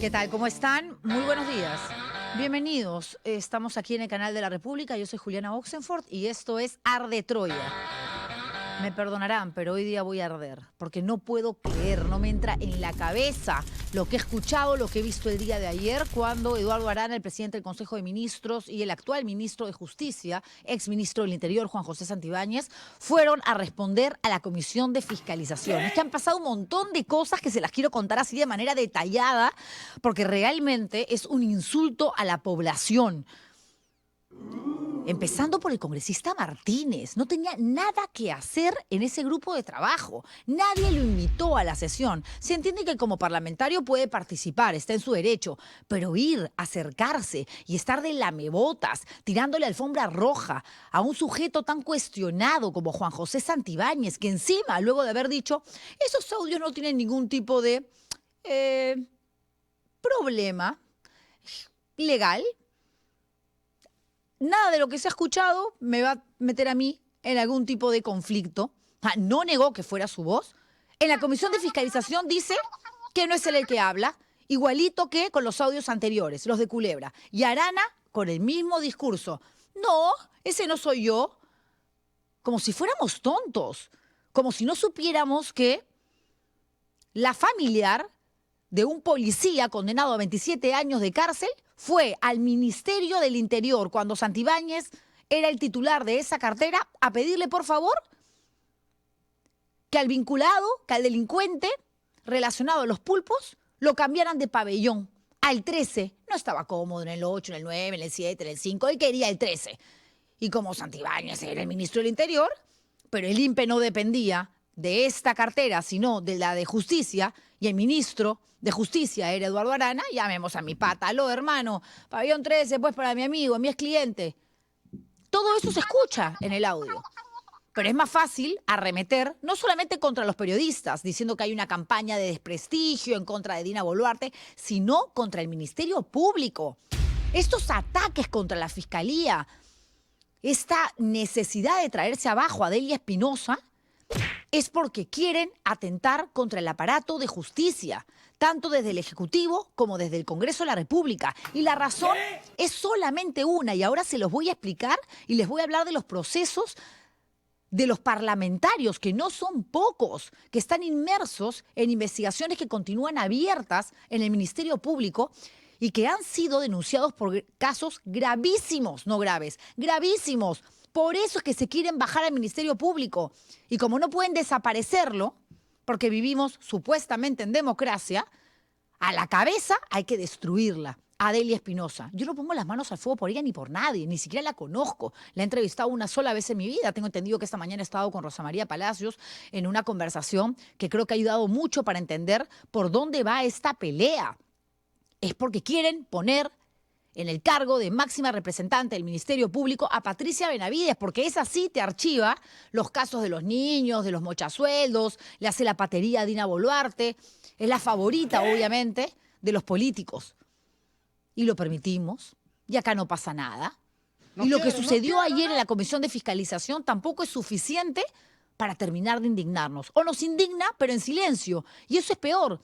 ¿Qué tal? ¿Cómo están? Muy buenos días. Bienvenidos. Estamos aquí en el canal de la República. Yo soy Juliana Oxenford y esto es Arde Troya. Me perdonarán, pero hoy día voy a arder, porque no puedo creer, no me entra en la cabeza lo que he escuchado, lo que he visto el día de ayer, cuando Eduardo Arana, el presidente del Consejo de Ministros, y el actual ministro de Justicia, ex ministro del Interior, Juan José Santibáñez, fueron a responder a la Comisión de Fiscalización. Es que han pasado un montón de cosas que se las quiero contar así de manera detallada, porque realmente es un insulto a la población. Empezando por el congresista Martínez. No tenía nada que hacer en ese grupo de trabajo. Nadie lo invitó a la sesión. Se entiende que como parlamentario puede participar, está en su derecho, pero ir, acercarse y estar de lamebotas, tirándole alfombra roja a un sujeto tan cuestionado como Juan José Santibáñez, que encima, luego de haber dicho, esos audios no tienen ningún tipo de problema legal, nada de lo que se ha escuchado me va a meter a mí en algún tipo de conflicto. No negó que fuera su voz. En la Comisión de Fiscalización dice que no es él el que habla, igualito que con los audios anteriores, los de Culebra. Y Arana con el mismo discurso. No, ese no soy yo. Como si fuéramos tontos. Como si no supiéramos que la familiar de un policía condenado a 27 años de cárcel fue al Ministerio del Interior cuando Santibáñez era el titular de esa cartera a pedirle por favor que al vinculado, que al delincuente relacionado a los pulpos, lo cambiaran de pabellón al 13. No estaba cómodo en el 8, en el 9, en el 7, en el 5, él quería el 13. Y como Santibáñez era el ministro del Interior, pero el INPE no dependía de esta cartera, sino de la de Justicia, y el ministro de Justicia era Eduardo Arana, llamemos a mi pata, aló hermano, pabellón 13, pues para mi amigo, mi ex cliente. Todo eso se escucha en el audio. Pero es más fácil arremeter, no solamente contra los periodistas, diciendo que hay una campaña de desprestigio en contra de Dina Boluarte, sino contra el Ministerio Público. Estos ataques contra la Fiscalía, esta necesidad de traerse abajo a Delia Espinosa, es porque quieren atentar contra el aparato de justicia, tanto desde el Ejecutivo como desde el Congreso de la República. Y la razón es solamente una, y ahora se los voy a explicar y les voy a hablar de los procesos de los parlamentarios, que no son pocos, que están inmersos en investigaciones que continúan abiertas en el Ministerio Público y que han sido denunciados por casos gravísimos, no graves, gravísimos. Por eso es que se quieren bajar al Ministerio Público. Y como no pueden desaparecerlo, porque vivimos supuestamente en democracia, a la cabeza hay que destruirla. Delia Espinosa. Yo no pongo las manos al fuego por ella ni por nadie, ni siquiera la conozco. La he entrevistado una sola vez en mi vida. Tengo entendido que esta mañana he estado con Rosa María Palacios en una conversación que creo que ha ayudado mucho para entender por dónde va esta pelea. Es porque quieren poner en el cargo de máxima representante del Ministerio Público a Patricia Benavides, porque esa sí te archiva los casos de los niños, de los mochasueldos, le hace la patería a Dina Boluarte, es la favorita, obviamente, de los políticos. Y lo permitimos, y acá no pasa nada. Y lo que sucedió ayer en la Comisión de Fiscalización tampoco es suficiente para terminar de indignarnos. O nos indigna, pero en silencio. Y eso es peor,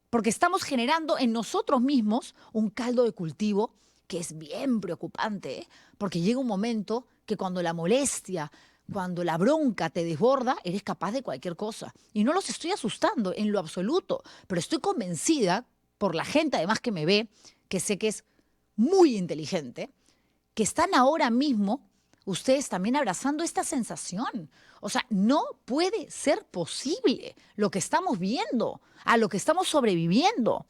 porque estamos generando en nosotros mismos un caldo de cultivo que es bien preocupante, ¿eh? Porque llega un momento que cuando la molestia, cuando la bronca te desborda, eres capaz de cualquier cosa. Y no los estoy asustando en lo absoluto, pero estoy convencida, por la gente además que me ve, que sé que es muy inteligente, que están ahora mismo ustedes también abrazando esta sensación. O sea, no puede ser posible lo que estamos viendo, a lo que estamos sobreviviendo.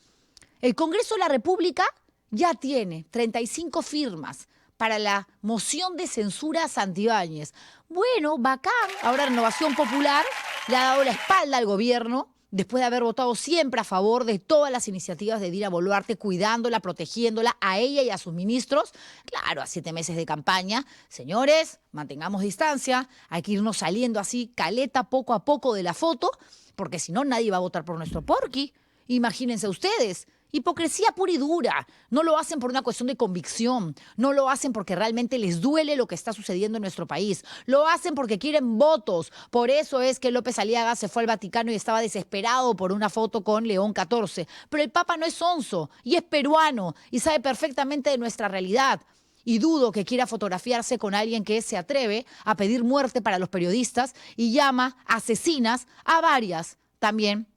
El Congreso de la República ya tiene 35 firmas para la moción de censura a Santibáñez. Bueno, bacán. Ahora Renovación Popular le ha dado la espalda al gobierno después de haber votado siempre a favor de todas las iniciativas de Dina Boluarte, cuidándola, protegiéndola a ella y a sus ministros. Claro, a 7 meses de campaña. Señores, mantengamos distancia, hay que irnos saliendo así, caleta, poco a poco de la foto, porque si no nadie va a votar por nuestro porqui. Imagínense ustedes. Hipocresía pura y dura. No lo hacen por una cuestión de convicción. No lo hacen porque realmente les duele lo que está sucediendo en nuestro país. Lo hacen porque quieren votos. Por eso es que López Aliaga se fue al Vaticano y estaba desesperado por una foto con León XIV. Pero el Papa no es sonso y es peruano y sabe perfectamente de nuestra realidad. Y dudo que quiera fotografiarse con alguien que se atreve a pedir muerte para los periodistas y llama asesinas a varias también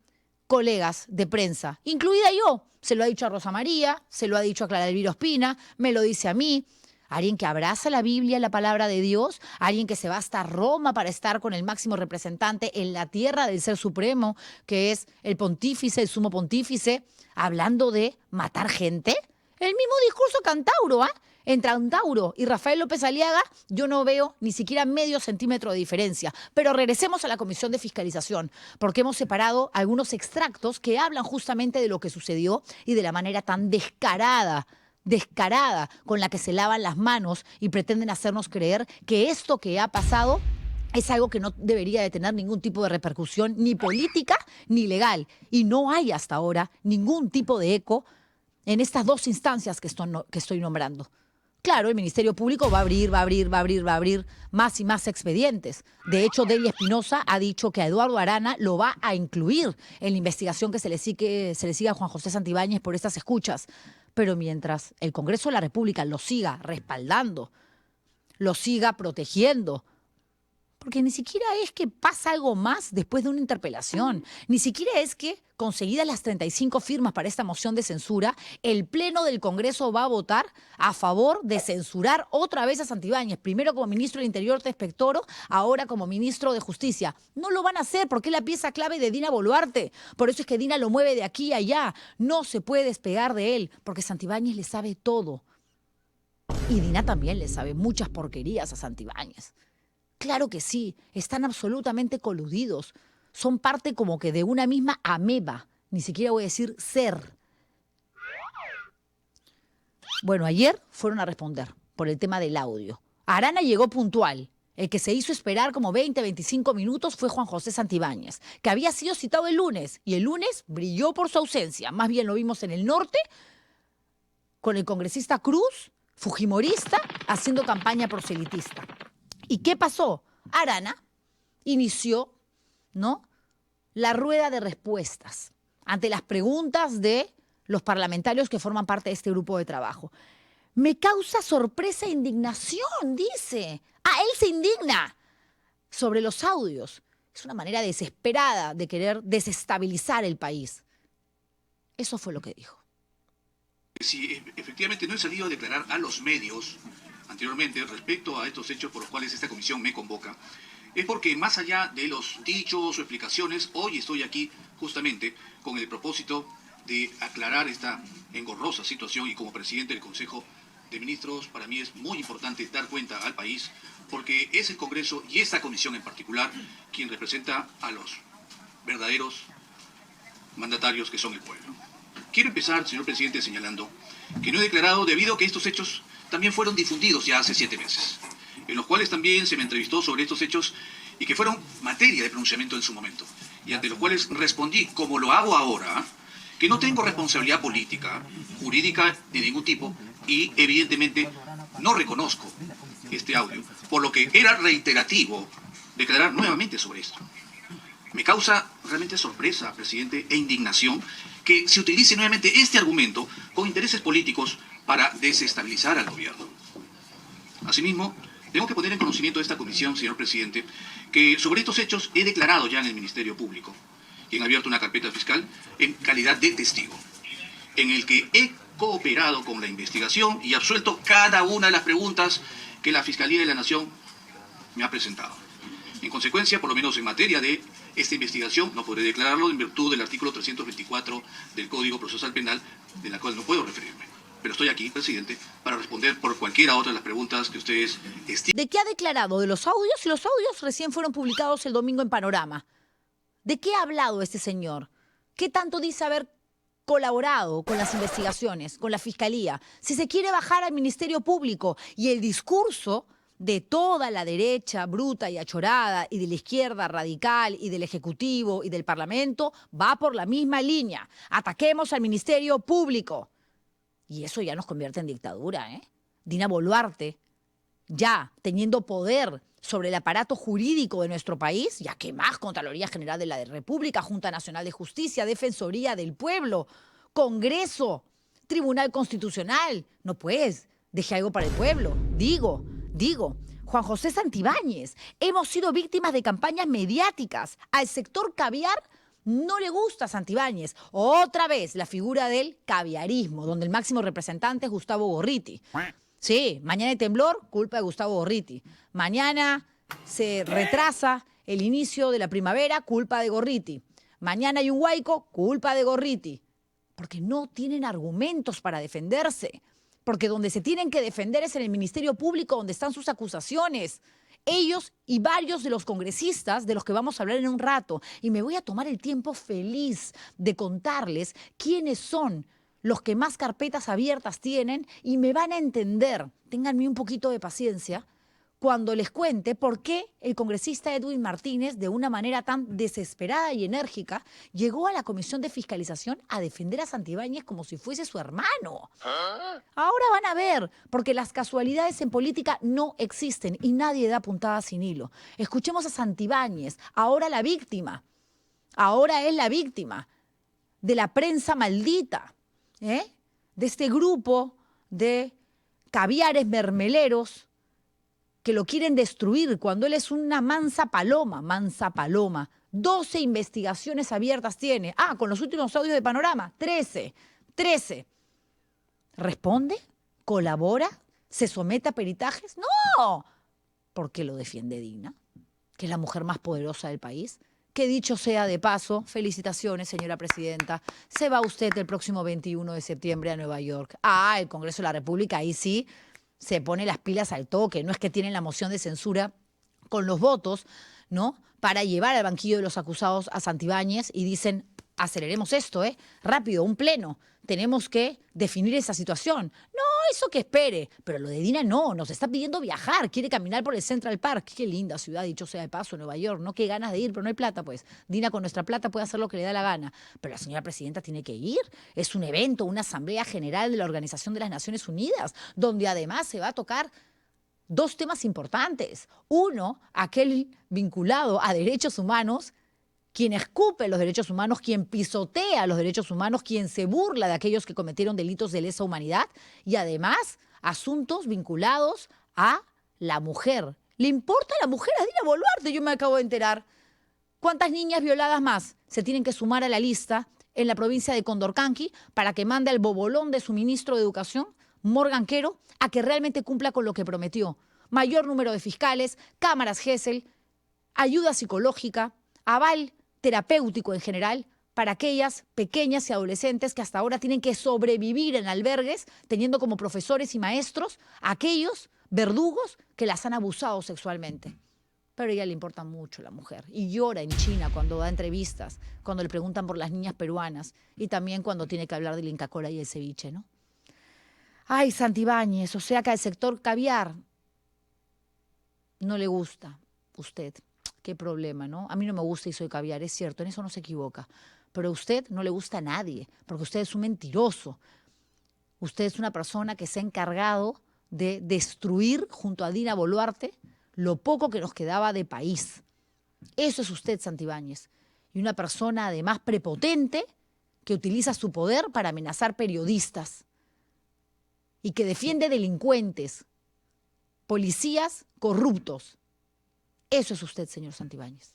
colegas de prensa, incluida yo. Se lo ha dicho a Rosa María, se lo ha dicho a Clara Elvira Ospina, me lo dice a mí. Alguien que abraza la Biblia, la palabra de Dios, alguien que se va hasta Roma para estar con el máximo representante en la tierra del Ser Supremo, que es el pontífice, el sumo pontífice, hablando de matar gente. El mismo discurso cantauro, ¿ah? Entre Antauro y Rafael López Aliaga, yo no veo ni siquiera medio centímetro de diferencia. Pero regresemos a la Comisión de Fiscalización, porque hemos separado algunos extractos que hablan justamente de lo que sucedió y de la manera tan descarada con la que se lavan las manos y pretenden hacernos creer que esto que ha pasado es algo que no debería de tener ningún tipo de repercusión, ni política ni legal. Y no hay hasta ahora ningún tipo de eco en estas dos instancias que estoy nombrando. Claro, el Ministerio Público va a abrir más y más expedientes. De hecho, Delia Espinosa ha dicho que a Eduardo Arana lo va a incluir en la investigación que se le siga a Juan José Santibáñez por estas escuchas. Pero mientras el Congreso de la República lo siga respaldando, lo siga protegiendo, porque ni siquiera es que pasa algo más después de una interpelación. Ni siquiera es que, conseguidas las 35 firmas para esta moción de censura, el Pleno del Congreso va a votar a favor de censurar otra vez a Santibáñez. Primero como ministro del Interior de Espectoro, ahora como ministro de Justicia. No lo van a hacer porque es la pieza clave de Dina Boluarte. Por eso es que Dina lo mueve de aquí a allá. No se puede despegar de él, porque Santibáñez le sabe todo. Y Dina también le sabe muchas porquerías a Santibáñez. Claro que sí, están absolutamente coludidos. Son parte como que de una misma ameba, ni siquiera voy a decir ser. Bueno, ayer fueron a responder por el tema del audio. Arana llegó puntual. El que se hizo esperar como 20, 25 minutos fue Juan José Santibáñez, que había sido citado el lunes, y el lunes brilló por su ausencia. Más bien lo vimos en el norte, con el congresista Cruz, fujimorista, haciendo campaña proselitista. ¿Y qué pasó? Arana inició, ¿no?, la rueda de respuestas ante las preguntas de los parlamentarios que forman parte de este grupo de trabajo. Me causa sorpresa e indignación, dice. Él se indigna sobre los audios. Es una manera desesperada de querer desestabilizar el país. Eso fue lo que dijo. Si efectivamente no he salido a declarar a los medios anteriormente respecto a estos hechos por los cuales esta comisión me convoca, es porque más allá de los dichos o explicaciones, hoy estoy aquí justamente con el propósito de aclarar esta engorrosa situación, y como presidente del Consejo de Ministros para mí es muy importante dar cuenta al país, porque es el Congreso y esta comisión en particular quien representa a los verdaderos mandatarios que son el pueblo. Quiero empezar, señor presidente, señalando que no he declarado debido a que estos hechos también fueron difundidos ya hace 7 meses, en los cuales también se me entrevistó sobre estos hechos y que fueron materia de pronunciamiento en su momento, y ante los cuales respondí, como lo hago ahora, que no tengo responsabilidad política, jurídica de ningún tipo, y evidentemente no reconozco este audio, por lo que era reiterativo declarar nuevamente sobre esto. Me causa realmente sorpresa, presidente, e indignación que se utilice nuevamente este argumento con intereses políticos para desestabilizar al gobierno. Asimismo, tengo que poner en conocimiento de esta comisión, señor presidente, que sobre estos hechos he declarado ya en el Ministerio Público y han abierto una carpeta fiscal en calidad de testigo, en el que he cooperado con la investigación y absuelto cada una de las preguntas que la Fiscalía de la Nación me ha presentado. En consecuencia, por lo menos en materia de esta investigación, no podré declararlo en virtud del artículo 324 del Código Procesal Penal, de la cual no puedo referirme. Pero estoy aquí, presidente, para responder por cualquiera otra de las preguntas que ustedes estimen. ¿De qué ha declarado? ¿De los audios? Y los audios recién fueron publicados el domingo en Panorama. ¿De qué ha hablado este señor? ¿Qué tanto dice haber colaborado con las investigaciones, con la Fiscalía? Si se quiere bajar al Ministerio Público y el discurso de toda la derecha bruta y achorada y de la izquierda radical y del Ejecutivo y del Parlamento va por la misma línea. Ataquemos al Ministerio Público. Y eso ya nos convierte en dictadura, ¿eh? Dina Boluarte, ya teniendo poder sobre el aparato jurídico de nuestro país, ya que más Contraloría General de la República, Junta Nacional de Justicia, Defensoría del Pueblo, Congreso, Tribunal Constitucional. No pues, deje algo para el pueblo. Digo, Juan José Santibáñez, hemos sido víctimas de campañas mediáticas. Al sector caviar no le gusta Santibáñez. Otra vez la figura del caviarismo, donde el máximo representante es Gustavo Gorriti. Sí, mañana hay temblor, culpa de Gustavo Gorriti. Mañana se retrasa el inicio de la primavera, culpa de Gorriti. Mañana hay un huaico, culpa de Gorriti. Porque no tienen argumentos para defenderse. Porque donde se tienen que defender es en el Ministerio Público, donde están sus acusaciones. Ellos y varios de los congresistas de los que vamos a hablar en un rato. Y me voy a tomar el tiempo feliz de contarles quiénes son los que más carpetas abiertas tienen y me van a entender, ténganme un poquito de paciencia, cuando les cuente por qué el congresista Edwin Martínez, de una manera tan desesperada y enérgica, llegó a la Comisión de Fiscalización a defender a Santibáñez como si fuese su hermano. Ahora van a ver, porque las casualidades en política no existen y nadie da puntada sin hilo. Escuchemos a Santibáñez, ahora la víctima. Ahora es la víctima de la prensa maldita, de este grupo de caviares mermeleros que lo quieren destruir cuando él es una mansa paloma. 12 investigaciones abiertas tiene. Ah, con los últimos audios de Panorama, 13. ¿Responde? ¿Colabora? ¿Se somete a peritajes? ¡No! Porque lo defiende Dina, que es la mujer más poderosa del país. Que dicho sea de paso, felicitaciones, señora presidenta. Se va usted el próximo 21 de septiembre a Nueva York. Ah, el Congreso de la República, ahí sí se pone las pilas al toque. No es que tienen la moción de censura con los votos, ¿no?, para llevar al banquillo de los acusados a Santibáñez y dicen, aceleremos esto, rápido, un pleno. Tenemos que definir esa situación. No, eso que espere. Pero lo de Dina no, nos está pidiendo viajar, quiere caminar por el Central Park. Qué linda ciudad, dicho sea de paso, Nueva York, ¿no? Qué ganas de ir, pero no hay plata, pues. Dina con nuestra plata puede hacer lo que le da la gana. Pero la señora presidenta tiene que ir. Es un evento, una asamblea general de la Organización de las Naciones Unidas, donde además se va a tocar dos temas importantes. Uno, aquel vinculado a derechos humanos, quien escupe los derechos humanos, quien pisotea los derechos humanos, quien se burla de aquellos que cometieron delitos de lesa humanidad, y además asuntos vinculados a la mujer. ¿Le importa a la mujer a Dina Boluarte? Yo me acabo de enterar. ¿Cuántas niñas violadas más se tienen que sumar a la lista en la provincia de Condorcanqui para que mande al bobolón de su ministro de Educación, Morgan Quero, a que realmente cumpla con lo que prometió? Mayor número de fiscales, cámaras Gesell, ayuda psicológica, aval terapéutico en general para aquellas pequeñas y adolescentes que hasta ahora tienen que sobrevivir en albergues, teniendo como profesores y maestros a aquellos verdugos que las han abusado sexualmente. Pero a ella le importa mucho la mujer y llora en China cuando da entrevistas, cuando le preguntan por las niñas peruanas y también cuando tiene que hablar del Inca Kola y el ceviche, ¿no? Ay, Santibáñez, o sea que al sector caviar no le gusta usted. Qué problema, ¿no? A mí no me gusta y soy caviar, es cierto, en eso no se equivoca. Pero a usted no le gusta a nadie, porque usted es un mentiroso. Usted es una persona que se ha encargado de destruir junto a Dina Boluarte lo poco que nos quedaba de país. Eso es usted, Santibáñez. Y una persona además prepotente que utiliza su poder para amenazar periodistas y que defiende delincuentes, policías corruptos. Eso es usted, señor Santibáñez.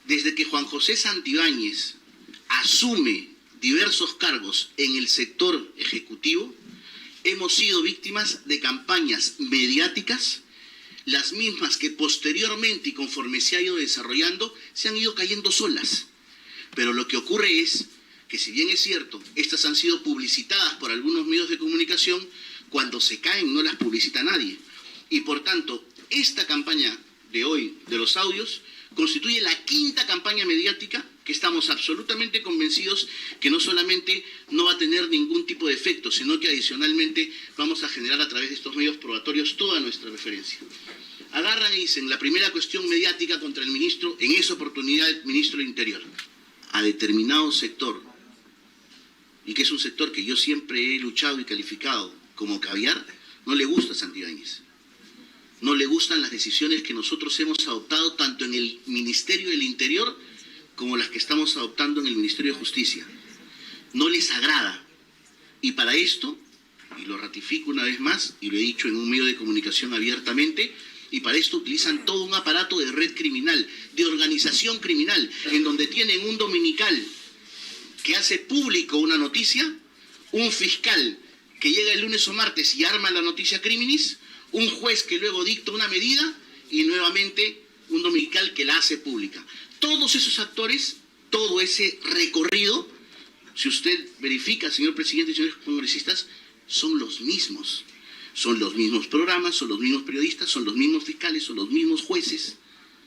Desde que Juan José Santibáñez asume diversos cargos en el sector ejecutivo, hemos sido víctimas de campañas mediáticas, las mismas que posteriormente y conforme se ha ido desarrollando, se han ido cayendo solas. Pero lo que ocurre es que, si bien es cierto, estas han sido publicitadas por algunos medios de comunicación, cuando se caen no las publicita nadie. Y por tanto, esta campaña de hoy, de los audios, constituye la quinta campaña mediática que estamos absolutamente convencidos que no solamente no va a tener ningún tipo de efecto, sino que adicionalmente vamos a generar a través de estos medios probatorios toda nuestra referencia. Agarran y dicen, la primera cuestión mediática contra el ministro, en esa oportunidad el ministro del Interior, a determinado sector, y que es un sector que yo siempre he luchado y calificado como caviar, no le gusta a Santibáñez. No le gustan las decisiones que nosotros hemos adoptado tanto en el Ministerio del Interior como las que estamos adoptando en el Ministerio de Justicia. No les agrada. Y para esto, y lo ratifico una vez más, y lo he dicho en un medio de comunicación abiertamente, y para esto utilizan todo un aparato de red criminal, de organización criminal, en donde tienen un dominical que hace público una noticia, un fiscal que llega el lunes o martes y arma la noticia criminis, un juez que luego dicta una medida y nuevamente un dominical que la hace pública. Todos esos actores, todo ese recorrido, si usted verifica, señor presidente y señores congresistas, son los mismos. Son los mismos programas, son los mismos periodistas, son los mismos fiscales, son los mismos jueces,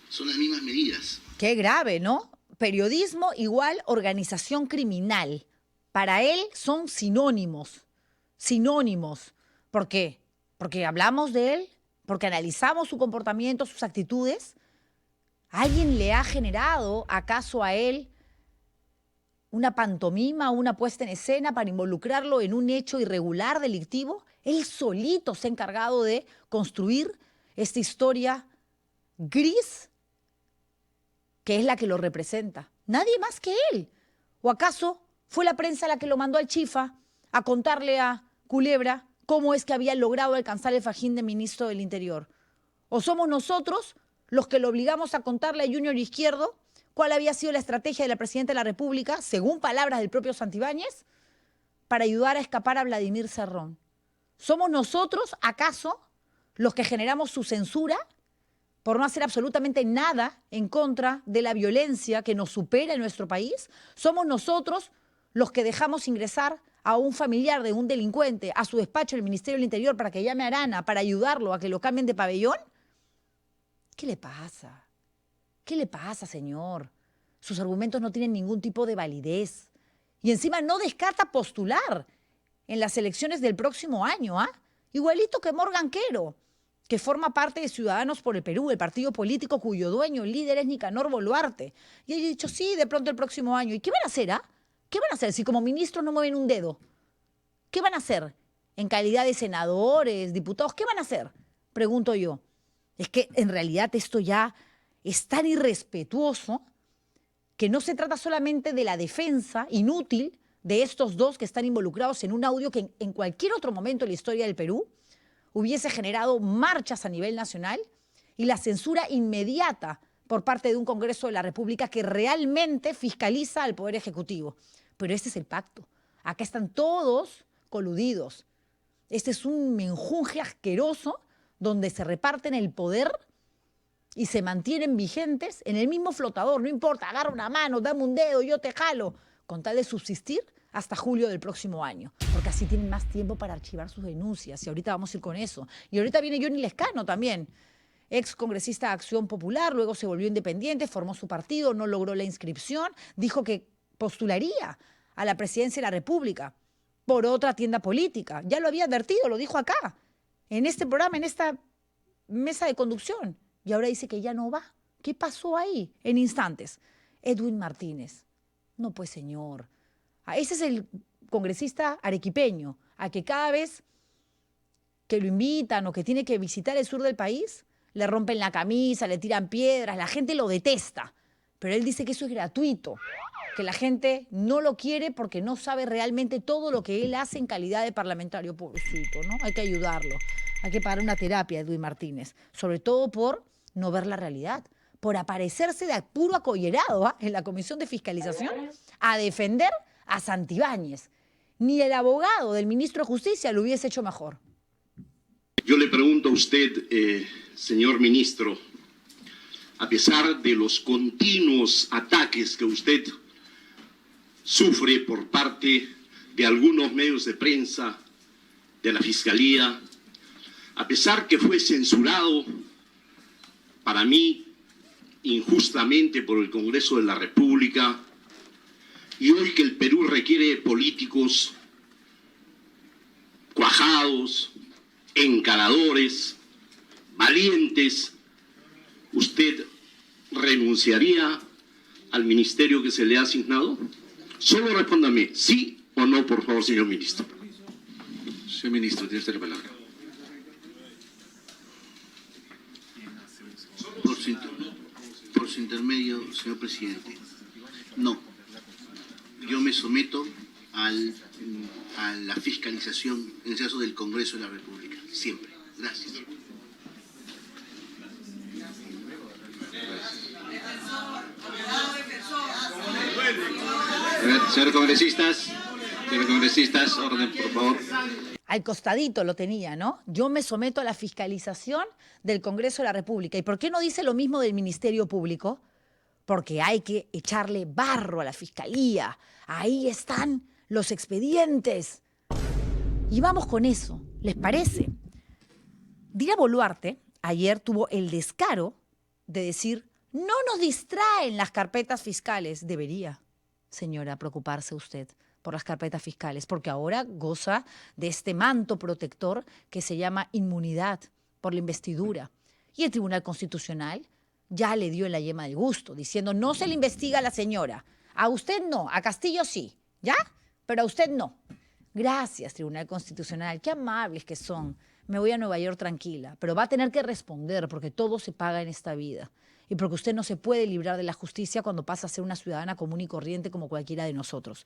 son las mismas medidas. Qué grave, ¿no? Periodismo igual organización criminal. Para él son sinónimos. Sinónimos. ¿Por qué? Porque hablamos de él, porque analizamos su comportamiento, sus actitudes. ¿Alguien le ha generado acaso a él una pantomima, una puesta en escena para involucrarlo en un hecho irregular, delictivo? Él solito se ha encargado de construir esta historia gris que es la que lo representa. Nadie más que él. ¿O acaso fue la prensa la que lo mandó al Chifa a contarle a Culebra cómo es que había logrado alcanzar el fajín de ministro del Interior? ¿O somos nosotros los que lo obligamos a contarle a Junior Izquierdo cuál había sido la estrategia de la Presidenta de la República, según palabras del propio Santibáñez, para ayudar a escapar a Vladimir Cerrón? ¿Somos nosotros, acaso, los que generamos su censura por no hacer absolutamente nada en contra de la violencia que nos supera en nuestro país? ¿Somos nosotros los que dejamos ingresar a un familiar de un delincuente a su despacho del Ministerio del Interior para que llame a Arana para ayudarlo a que lo cambien de pabellón? ¿Qué le pasa? ¿Qué le pasa, señor? Sus argumentos no tienen ningún tipo de validez. Y encima no descarta postular en las elecciones del próximo año, ¿ah? Igualito que Morgan Quero, que forma parte de Ciudadanos por el Perú, el partido político cuyo dueño, el líder es Nicanor Boluarte. Y él ha dicho, sí, de pronto el próximo año. ¿Y qué van a hacer, ah? ¿Qué van a hacer si como ministros no mueven un dedo? ¿Qué van a hacer? En calidad de senadores, diputados, ¿qué van a hacer? Pregunto yo. Es que en realidad esto ya es tan irrespetuoso que no se trata solamente de la defensa inútil de estos dos que están involucrados en un audio que en cualquier otro momento de la historia del Perú hubiese generado marchas a nivel nacional y la censura inmediata por parte de un Congreso de la República que realmente fiscaliza al Poder Ejecutivo. Pero este es el pacto. Acá están todos coludidos. Este es un menjunje asqueroso donde se reparten el poder y se mantienen vigentes en el mismo flotador. No importa, agarra una mano, dame un dedo, yo te jalo, con tal de subsistir hasta julio del próximo año, porque así tienen más tiempo para archivar sus denuncias, y ahorita vamos a ir con eso. Y ahorita viene Johnny Lescano también, ex congresista de Acción Popular, luego se volvió independiente, formó su partido, no logró la inscripción, dijo que postularía a la presidencia de la República por otra tienda política. Ya lo había advertido, lo dijo acá, en este programa, en esta mesa de conducción, y ahora dice que ya no va. ¿Qué pasó ahí? En instantes. Edwin Martínez. No, pues, señor. Ese es el congresista arequipeño, a que cada vez que lo invitan o que tiene que visitar el sur del país, le rompen la camisa, le tiran piedras, la gente lo detesta. Pero él dice que eso es gratuito, que la gente no lo quiere porque no sabe realmente todo lo que él hace en calidad de parlamentario. Pobrecito, ¿no? Hay que ayudarlo. Hay que pagar una terapia a Edwin Martínez, sobre todo por no ver la realidad, por aparecerse de puro acollerado, ¿ah?, en la Comisión de Fiscalización a defender a Santibáñez. Ni el abogado del ministro de Justicia lo hubiese hecho mejor. Yo le pregunto a usted, señor ministro, a pesar de los continuos ataques que usted sufre por parte de algunos medios de prensa, de la Fiscalía, a pesar que fue censurado, para mí, injustamente por el Congreso de la República, Y hoy que el Perú requiere políticos cuajados, encaradores, valientes, ¿usted renunciaría al ministerio que se le ha asignado? Solo respóndame, sí o no, por favor, señor ministro. Señor ministro, tiene usted la palabra. Por su intermedio, señor presidente, no. Yo me someto a la fiscalización, en el caso del Congreso de la República, siempre. Gracias. A ver, señores congresistas, orden, por favor. Al costadito lo tenía, ¿no? Yo me someto a la fiscalización del Congreso de la República. ¿Y por qué no dice lo mismo del Ministerio Público? Porque hay que echarle barro a la Fiscalía. Ahí están los expedientes. Y vamos con eso, ¿les parece? Dina Boluarte ayer tuvo el descaro de decir, no nos distraen las carpetas fiscales. Debería, señora, preocuparse usted por las carpetas fiscales, porque ahora goza de este manto protector que se llama inmunidad por la investidura. Y el Tribunal Constitucional ya le dio en la yema del gusto, diciendo no se le investiga a la señora. A usted no, a Castillo sí, ¿ya? Pero a usted no. Gracias, Tribunal Constitucional, qué amables que son. Me voy a Nueva York tranquila, pero va a tener que responder porque todo se paga en esta vida. Y porque usted no se puede librar de la justicia cuando pasa a ser una ciudadana común y corriente como cualquiera de nosotros.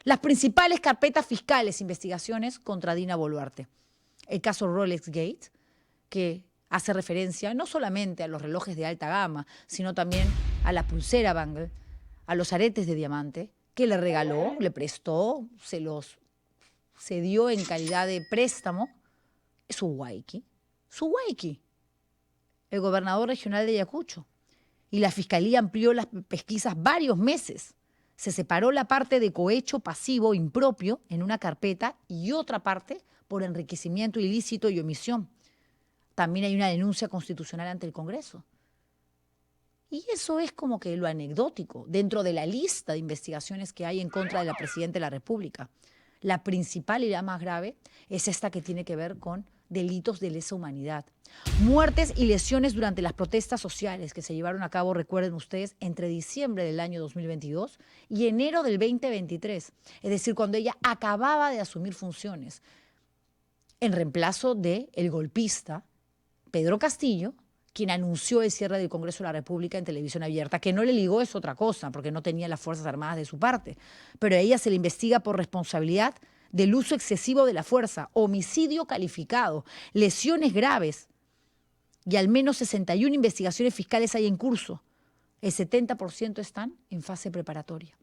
Las principales carpetas fiscales, investigaciones contra Dina Boluarte. El caso Rolex Gate, que hace referencia no solamente a los relojes de alta gama, sino también a la pulsera bangle, a los aretes de diamante, que le regaló, le prestó, se los cedió en calidad de préstamo, su Huayqui, el gobernador regional de Ayacucho. Y la Fiscalía amplió las pesquisas varios meses. Se separó la parte de cohecho pasivo impropio en una carpeta y otra parte por enriquecimiento ilícito y omisión. También hay una denuncia constitucional ante el Congreso. Y eso es como que lo anecdótico dentro de la lista de investigaciones que hay en contra de la Presidenta de la República. La principal y la más grave es esta que tiene que ver con delitos de lesa humanidad. Muertes y lesiones durante las protestas sociales que se llevaron a cabo, recuerden ustedes, entre diciembre del año 2022 y enero del 2023. Es decir, cuando ella acababa de asumir funciones en reemplazo del golpista Pedro Castillo, quien anunció el cierre del Congreso de la República en televisión abierta. Que no le ligó es otra cosa, porque no tenía las Fuerzas Armadas de su parte. Pero a ella se le investiga por responsabilidad del uso excesivo de la fuerza, homicidio calificado, lesiones graves y al menos 61 investigaciones fiscales hay en curso. El 70% están en fase preparatoria.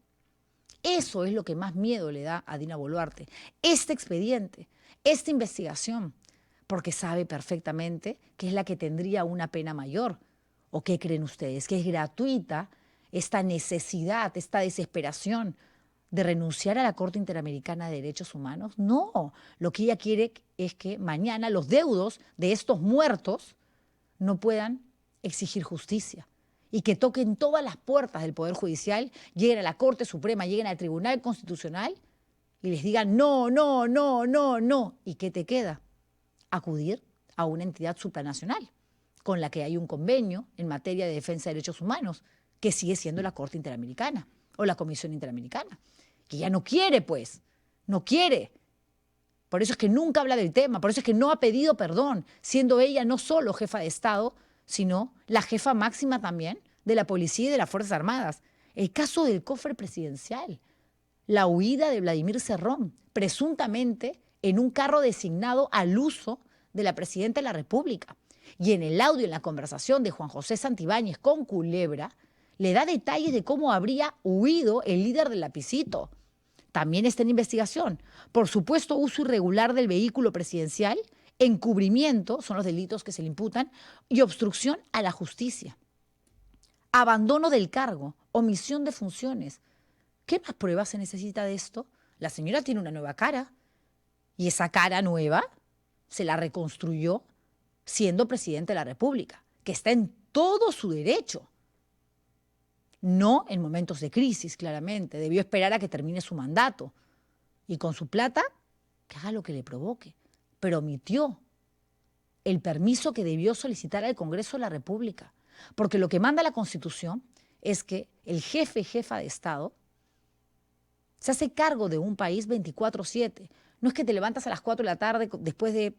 Eso es lo que más miedo le da a Dina Boluarte. Este expediente, esta investigación, porque sabe perfectamente que es la que tendría una pena mayor. ¿O qué creen ustedes? ¿Que es gratuita esta necesidad, esta desesperación de renunciar a la Corte Interamericana de Derechos Humanos? No, lo que ella quiere es que mañana los deudos de estos muertos no puedan exigir justicia y que toquen todas las puertas del Poder Judicial, lleguen a la Corte Suprema, lleguen al Tribunal Constitucional y les digan no, no, no, no, no. ¿Y qué te queda? Acudir a una entidad supranacional con la que hay un convenio en materia de defensa de derechos humanos, que sigue siendo la Corte Interamericana o la Comisión Interamericana, que ya no quiere, pues, no quiere. Por eso es que nunca habla del tema, por eso es que no ha pedido perdón, siendo ella no solo jefa de Estado, sino la jefa máxima también de la policía y de las Fuerzas Armadas. El caso del cofre presidencial, la huida de Vladimir Cerrón, presuntamente en un carro designado al uso de la Presidenta de la República. Y en el audio, en la conversación de Juan José Santibáñez con Culebra, le da detalles de cómo habría huido el líder del lapicito. También está en investigación. Por supuesto, uso irregular del vehículo presidencial, encubrimiento, son los delitos que se le imputan, y obstrucción a la justicia. Abandono del cargo, omisión de funciones. ¿Qué más pruebas se necesita de esto? La señora tiene una nueva cara. Y esa cara nueva se la reconstruyó siendo presidente de la República, que está en todo su derecho. No en momentos de crisis, claramente. Debió esperar a que termine su mandato. Y con su plata, que haga lo que le provoque. Pero omitió el permiso que debió solicitar al Congreso de la República. Porque lo que manda la Constitución es que el jefa de Estado se hace cargo de un país 24/7. No es que te levantas a las 4 de la tarde después de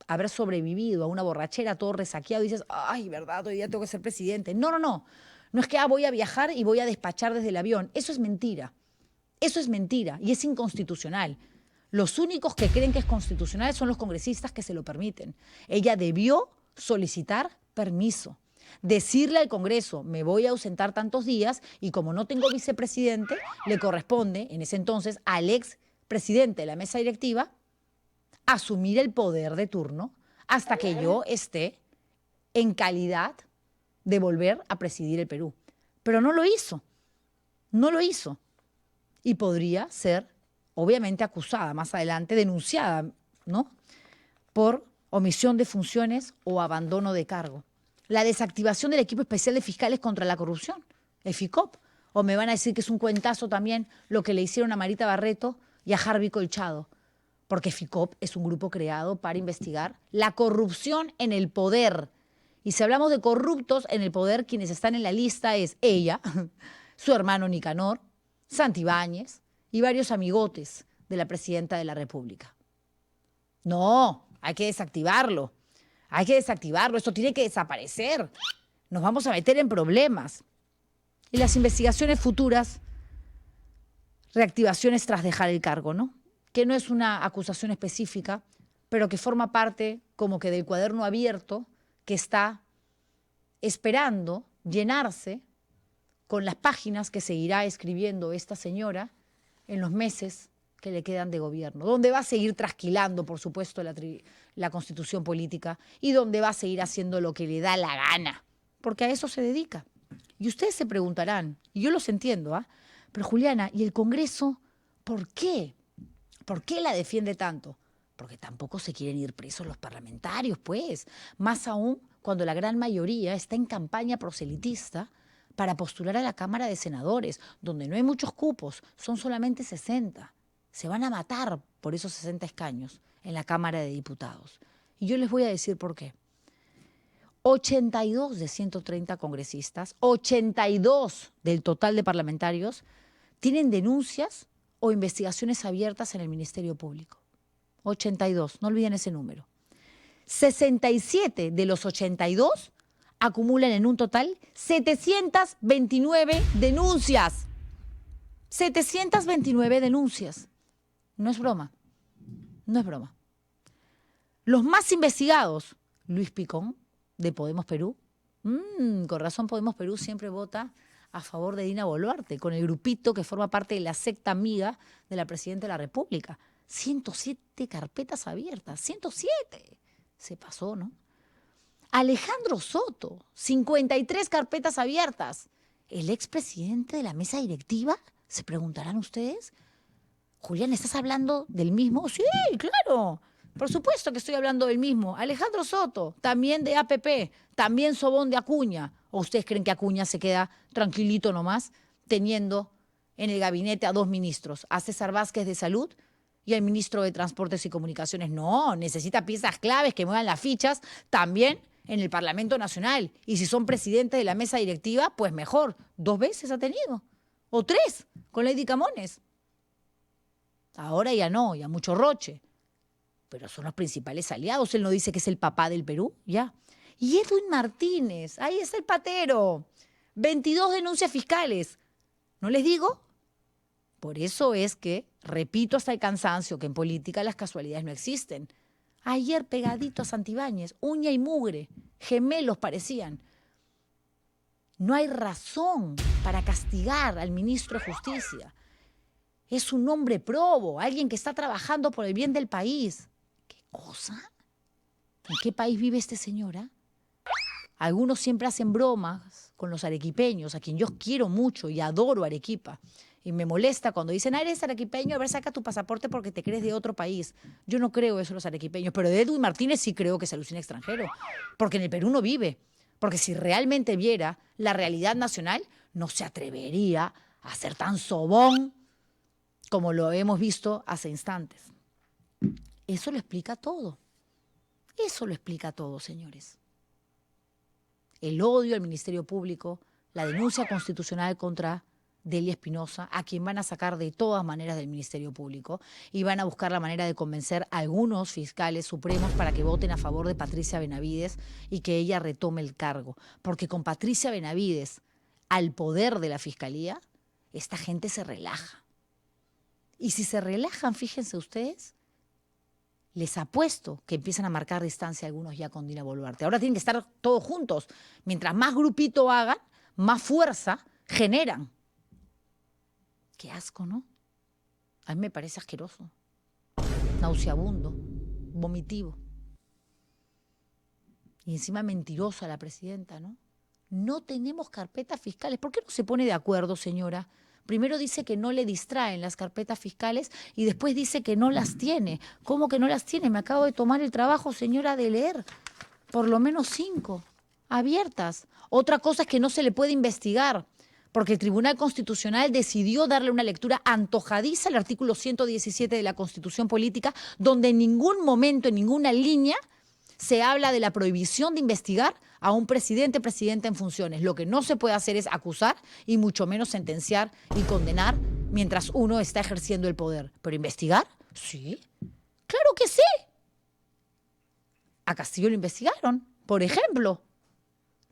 haber sobrevivido a una borrachera todo resaqueado y dices, ay, ¿verdad? Hoy día tengo que ser presidente. No, no, no. No es que voy a viajar y voy a despachar desde el avión. Eso es mentira. Eso es mentira y es inconstitucional. Los únicos que creen que es constitucional son los congresistas que se lo permiten. Ella debió solicitar permiso, decirle al Congreso, me voy a ausentar tantos días y como no tengo vicepresidente, le corresponde en ese entonces al ex presidente de la mesa directiva asumir el poder de turno hasta que yo esté en calidad de volver a presidir el Perú. Pero no lo hizo, no lo hizo. Y podría ser, obviamente, acusada más adelante, denunciada, ¿no?, por omisión de funciones o abandono de cargo. La desactivación del equipo especial de fiscales contra la corrupción, el FICOP. O me van a decir que es un cuentazo también lo que le hicieron a Marita Barreto y a Harvey Colchado. Porque FICOP es un grupo creado para investigar la corrupción en el poder. Y si hablamos de corruptos en el poder, quienes están en la lista es ella, su hermano Nicanor, Santibáñez y varios amigotes de la presidenta de la República. No, hay que desactivarlo. Hay que desactivarlo. Esto tiene que desaparecer. Nos vamos a meter en problemas. Y las investigaciones futuras, reactivaciones tras dejar el cargo, ¿no? Que no es una acusación específica, pero que forma parte como que del cuaderno abierto que está esperando llenarse con las páginas que seguirá escribiendo esta señora en los meses que le quedan de gobierno, donde va a seguir trasquilando, por supuesto, la constitución política y donde va a seguir haciendo lo que le da la gana, porque a eso se dedica. Y ustedes se preguntarán, y yo los entiendo, pero Juliana, ¿y el Congreso por qué? ¿Por qué la defiende tanto? Porque tampoco se quieren ir presos los parlamentarios, pues. Más aún cuando la gran mayoría está en campaña proselitista para postular a la Cámara de Senadores, donde no hay muchos cupos, son solamente 60. Se van a matar por esos 60 escaños en la Cámara de Diputados. Y yo les voy a decir por qué. 82 de 130 congresistas, 82 del total de parlamentarios, tienen denuncias o investigaciones abiertas en el Ministerio Público. 82, no olviden ese número. 67 de los 82 acumulan en un total 729 denuncias. 729 denuncias. No es broma. No es broma. Los más investigados, Luis Picón, de Podemos Perú. Con razón Podemos Perú siempre vota a favor de Dina Boluarte, con el grupito que forma parte de la secta amiga de la Presidenta de la República. 107 carpetas abiertas, 107. Se pasó, ¿no? Alejandro Soto, 53 carpetas abiertas. ¿El expresidente de la mesa directiva? ¿Se preguntarán ustedes? Julián, ¿estás hablando del mismo? Sí, claro. Por supuesto que estoy hablando del mismo. Alejandro Soto, también de APP, también Sobón de Acuña. ¿O ustedes creen que Acuña se queda tranquilito nomás teniendo en el gabinete a dos ministros, a César Vázquez de Salud y al ministro de Transportes y Comunicaciones? No, necesita piezas claves que muevan las fichas también en el Parlamento Nacional. Y si son presidentes de la mesa directiva, pues mejor. 2 veces ha tenido. O 3, con Lady Camones. Ahora ya no, ya mucho roche. Pero son los principales aliados. Él no dice que es el papá del Perú, ya. Y Edwin Martínez, ahí está el patero. 22 denuncias fiscales. ¿No les digo? Por eso es que, repito hasta el cansancio, que en política las casualidades no existen. Ayer pegadito a Santibáñez, uña y mugre, gemelos parecían. No hay razón para castigar al ministro de Justicia. Es un hombre probo, alguien que está trabajando por el bien del país. ¿Qué cosa? ¿En qué país vive este señor? Algunos siempre hacen bromas con los arequipeños, a quien yo quiero mucho y adoro Arequipa. Y me molesta cuando dicen, eres arequipeño, a ver, saca tu pasaporte porque te crees de otro país. Yo no creo eso los arequipeños, pero de Edwin Martínez sí creo que se alucina extranjero, porque en el Perú no vive. Porque si realmente viera la realidad nacional, no se atrevería a ser tan sobón como lo hemos visto hace instantes. Eso lo explica todo. Eso lo explica todo, señores. El odio al Ministerio Público, la denuncia constitucional contra Delia Espinosa, a quien van a sacar de todas maneras del Ministerio Público y van a buscar la manera de convencer a algunos fiscales supremos para que voten a favor de Patricia Benavides y que ella retome el cargo. Porque con Patricia Benavides al poder de la Fiscalía, esta gente se relaja. Y si se relajan, fíjense ustedes, les apuesto que empiezan a marcar distancia algunos ya con Dina Boluarte. Ahora tienen que estar todos juntos. Mientras más grupito hagan, más fuerza generan. Qué asco, ¿no? A mí me parece asqueroso, nauseabundo, vomitivo. Y encima mentirosa la presidenta, ¿no? No tenemos carpetas fiscales. ¿Por qué no se pone de acuerdo, señora? Primero dice que no le distraen las carpetas fiscales y después dice que no las tiene. ¿Cómo que no las tiene? Me acabo de tomar el trabajo, señora, de leer por lo menos 5 abiertas. Otra cosa es que no se le puede investigar, porque el Tribunal Constitucional decidió darle una lectura antojadiza al artículo 117 de la Constitución Política, donde en ningún momento, en ninguna línea, se habla de la prohibición de investigar a un presidenta en funciones. Lo que no se puede hacer es acusar y mucho menos sentenciar y condenar mientras uno está ejerciendo el poder. ¿Pero investigar? Sí, claro que sí. A Castillo lo investigaron, por ejemplo.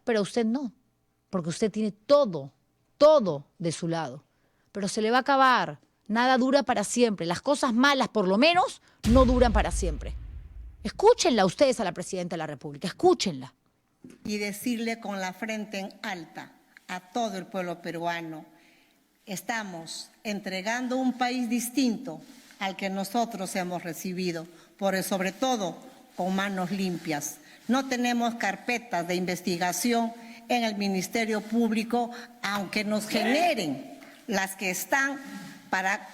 Pero a usted no, porque usted tiene todo de su lado. Pero se le va a acabar. Nada dura para siempre. Las cosas malas, por lo menos, no duran para siempre. Escúchenla ustedes a la Presidenta de la República, escúchenla. Y decirle con la frente en alta a todo el pueblo peruano, estamos entregando un país distinto al que nosotros hemos recibido, pero sobre todo con manos limpias. No tenemos carpetas de investigación en el Ministerio Público, aunque nos generen las que están para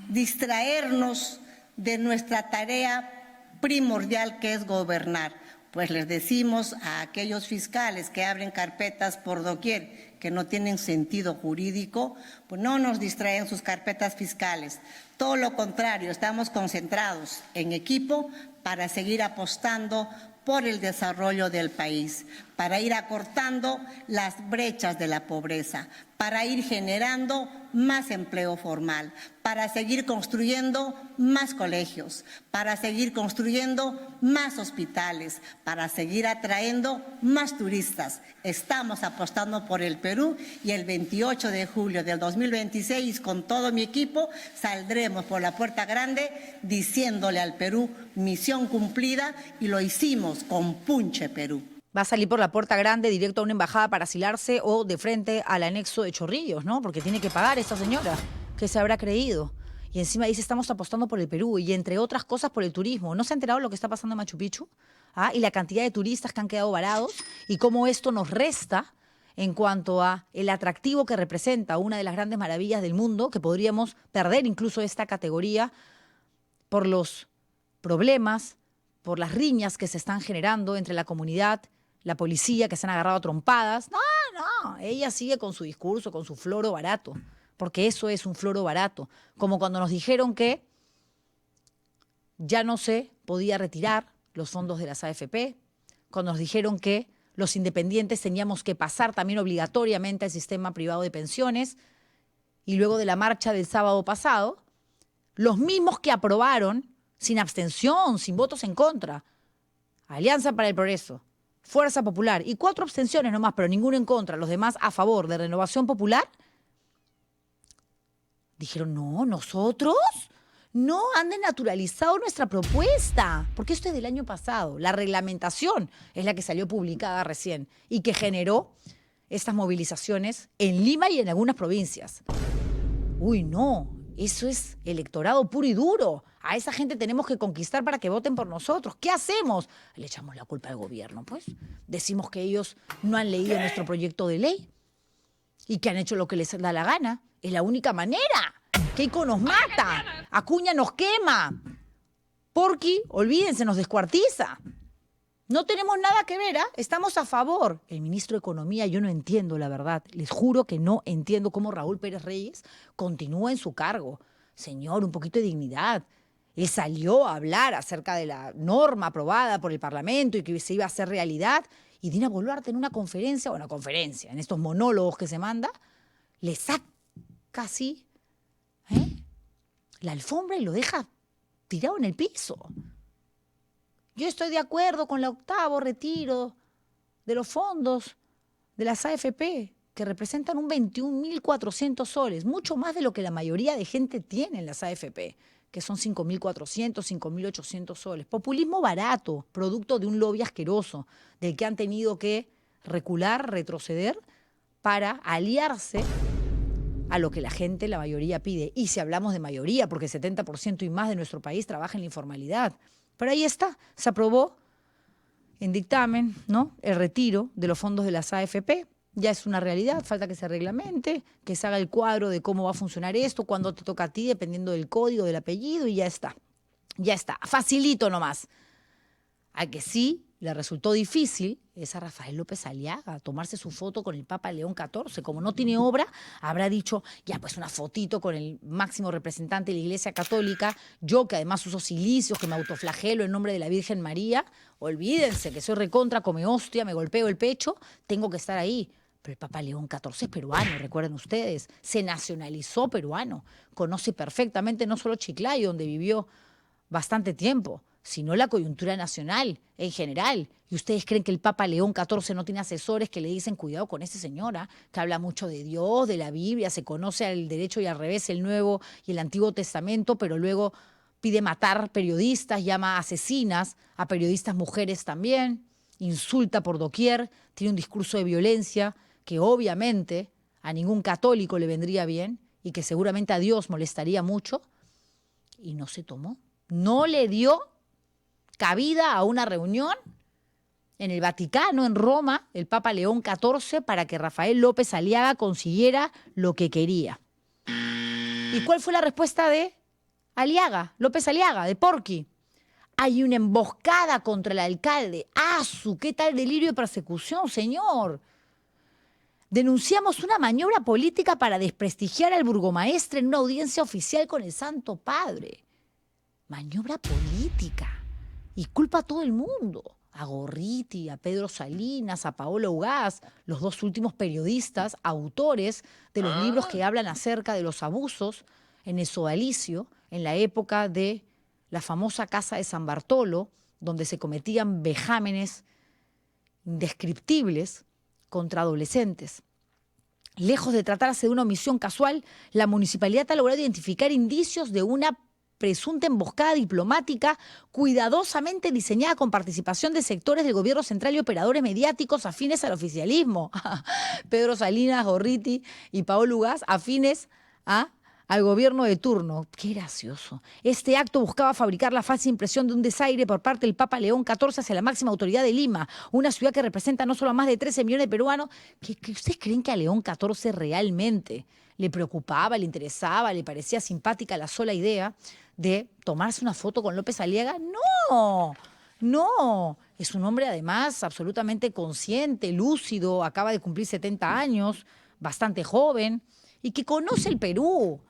distraernos de nuestra tarea primordial, que es gobernar. Pues les decimos a aquellos fiscales que abren carpetas por doquier que no tienen sentido jurídico, pues no nos distraen sus carpetas fiscales. Todo lo contrario, estamos concentrados en equipo para seguir apostando por el desarrollo del país, para ir acortando las brechas de la pobreza, para ir generando más empleo formal, para seguir construyendo más colegios, para seguir construyendo más hospitales, para seguir atrayendo más turistas. Estamos apostando por el Perú y el 28 de julio del 2026, con todo mi equipo, saldremos por la puerta grande diciéndole al Perú: misión cumplida, y lo hicimos con Punche Perú. Va a salir por la puerta grande directo a una embajada para asilarse o de frente al anexo de Chorrillos, ¿no? Porque tiene que pagar esta señora, que se habrá creído. Y encima dice: estamos apostando por el Perú y entre otras cosas por el turismo. ¿No se ha enterado lo que está pasando en Machu Picchu? ¿Ah? Y la cantidad de turistas que han quedado varados y cómo esto nos resta en cuanto a el atractivo que representa una de las grandes maravillas del mundo, que podríamos perder incluso esta categoría por los problemas, por las riñas que se están generando entre la comunidad, la policía, que se han agarrado a trompadas. No, ella sigue con su discurso, con su floro barato, porque eso es un floro barato. Como cuando nos dijeron que ya no se podía retirar los fondos de las AFP, cuando nos dijeron que los independientes teníamos que pasar también obligatoriamente al sistema privado de pensiones, y luego de la marcha del sábado pasado, los mismos que aprobaron, sin abstención, sin votos en contra, Alianza para el Progreso, Fuerza Popular y 4 abstenciones nomás, pero ninguno en contra, los demás a favor de Renovación Popular, dijeron: no, nosotros no han desnaturalizado nuestra propuesta, porque esto es del año pasado. La reglamentación es la que salió publicada recién y que generó estas movilizaciones en Lima y en algunas provincias. Uy, no, eso es electorado puro y duro. A esa gente tenemos que conquistar para que voten por nosotros. ¿Qué hacemos? Le echamos la culpa al gobierno, pues. Decimos que ellos no han leído nuestro proyecto de ley y que han hecho lo que les da la gana. Es la única manera. Keiko nos mata. Acuña nos quema. Porqui, olvídense, nos descuartiza. No tenemos nada que ver, ¿ah? Estamos a favor. El ministro de Economía, yo no entiendo, la verdad. Les juro que no entiendo cómo Raúl Pérez Reyes continúa en su cargo. Señor, un poquito de dignidad. Él salió a hablar acerca de la norma aprobada por el Parlamento y que se iba a hacer realidad. Y Dina Boluarte en una conferencia, en estos monólogos que se manda, le saca así, la alfombra y lo deja tirado en el piso. Yo estoy de acuerdo con el 8º retiro de los fondos de las AFP, que representan un 21.400 soles, mucho más de lo que la mayoría de gente tiene en las AFP, que son 5.400, 5.800 soles. Populismo barato, producto de un lobby asqueroso, del que han tenido que recular, retroceder, para aliarse a lo que la gente, la mayoría, pide. Y si hablamos de mayoría, porque el 70% y más de nuestro país trabaja en la informalidad. Pero ahí está, se aprobó en dictamen, ¿no?, el retiro de los fondos de las AFP. Ya es una realidad, falta que se reglamente, que se haga el cuadro de cómo va a funcionar esto, cuándo te toca a ti, dependiendo del código, del apellido, y ya está. Ya está, facilito nomás. A que sí le resultó difícil es a Rafael López Aliaga tomarse su foto con el Papa León XIV. Como no tiene obra, habrá dicho, ya pues una fotito con el máximo representante de la Iglesia Católica, yo que además uso cilicios, que me autoflagelo en nombre de la Virgen María, olvídense que soy recontra, come hostia, me golpeo el pecho, tengo que estar ahí. Pero el Papa León XIV es peruano, recuerden ustedes, se nacionalizó peruano, conoce perfectamente no solo Chiclayo, donde vivió bastante tiempo, sino la coyuntura nacional en general. ¿Y ustedes creen que el Papa León XIV no tiene asesores que le dicen cuidado con esa señora, que habla mucho de Dios, de la Biblia, se conoce al derecho y al revés, el Nuevo y el Antiguo Testamento, pero luego pide matar periodistas, llama asesinas a periodistas mujeres también, insulta por doquier, tiene un discurso de violencia que obviamente a ningún católico le vendría bien y que seguramente a Dios molestaría mucho, y no se tomó? No le dio cabida a una reunión en el Vaticano, en Roma, el Papa León XIV, para que Rafael López Aliaga consiguiera lo que quería. ¿Y cuál fue la respuesta de Aliaga, López Aliaga, de Porqui? Hay una emboscada contra el alcalde. ¡Asu! ¿Qué tal delirio de persecución, señor? Denunciamos una maniobra política para desprestigiar al burgomaestre en una audiencia oficial con el Santo Padre. Maniobra política. Y culpa a todo el mundo. A Gorriti, a Pedro Salinas, a Paola Ugaz, los dos últimos periodistas, autores de los libros que hablan acerca de los abusos en el sodalicio, en la época de la famosa Casa de San Bartolo, donde se cometían vejámenes indescriptibles contra adolescentes. Lejos de tratarse de una omisión casual, la municipalidad ha logrado identificar indicios de una presunta emboscada diplomática cuidadosamente diseñada con participación de sectores del gobierno central y operadores mediáticos afines al oficialismo. Pedro Salinas, Gorriti y Paola Ugaz afines al gobierno de turno. Qué gracioso. Este acto buscaba fabricar la falsa impresión de un desaire por parte del Papa León XIV hacia la máxima autoridad de Lima, una ciudad que representa no solo a más de 13 millones de peruanos. ¿Que ustedes creen que a León XIV realmente le preocupaba, le interesaba, le parecía simpática la sola idea de tomarse una foto con López Aliaga? No, no. Es un hombre además absolutamente consciente, lúcido, acaba de cumplir 70 años, bastante joven y que conoce el Perú.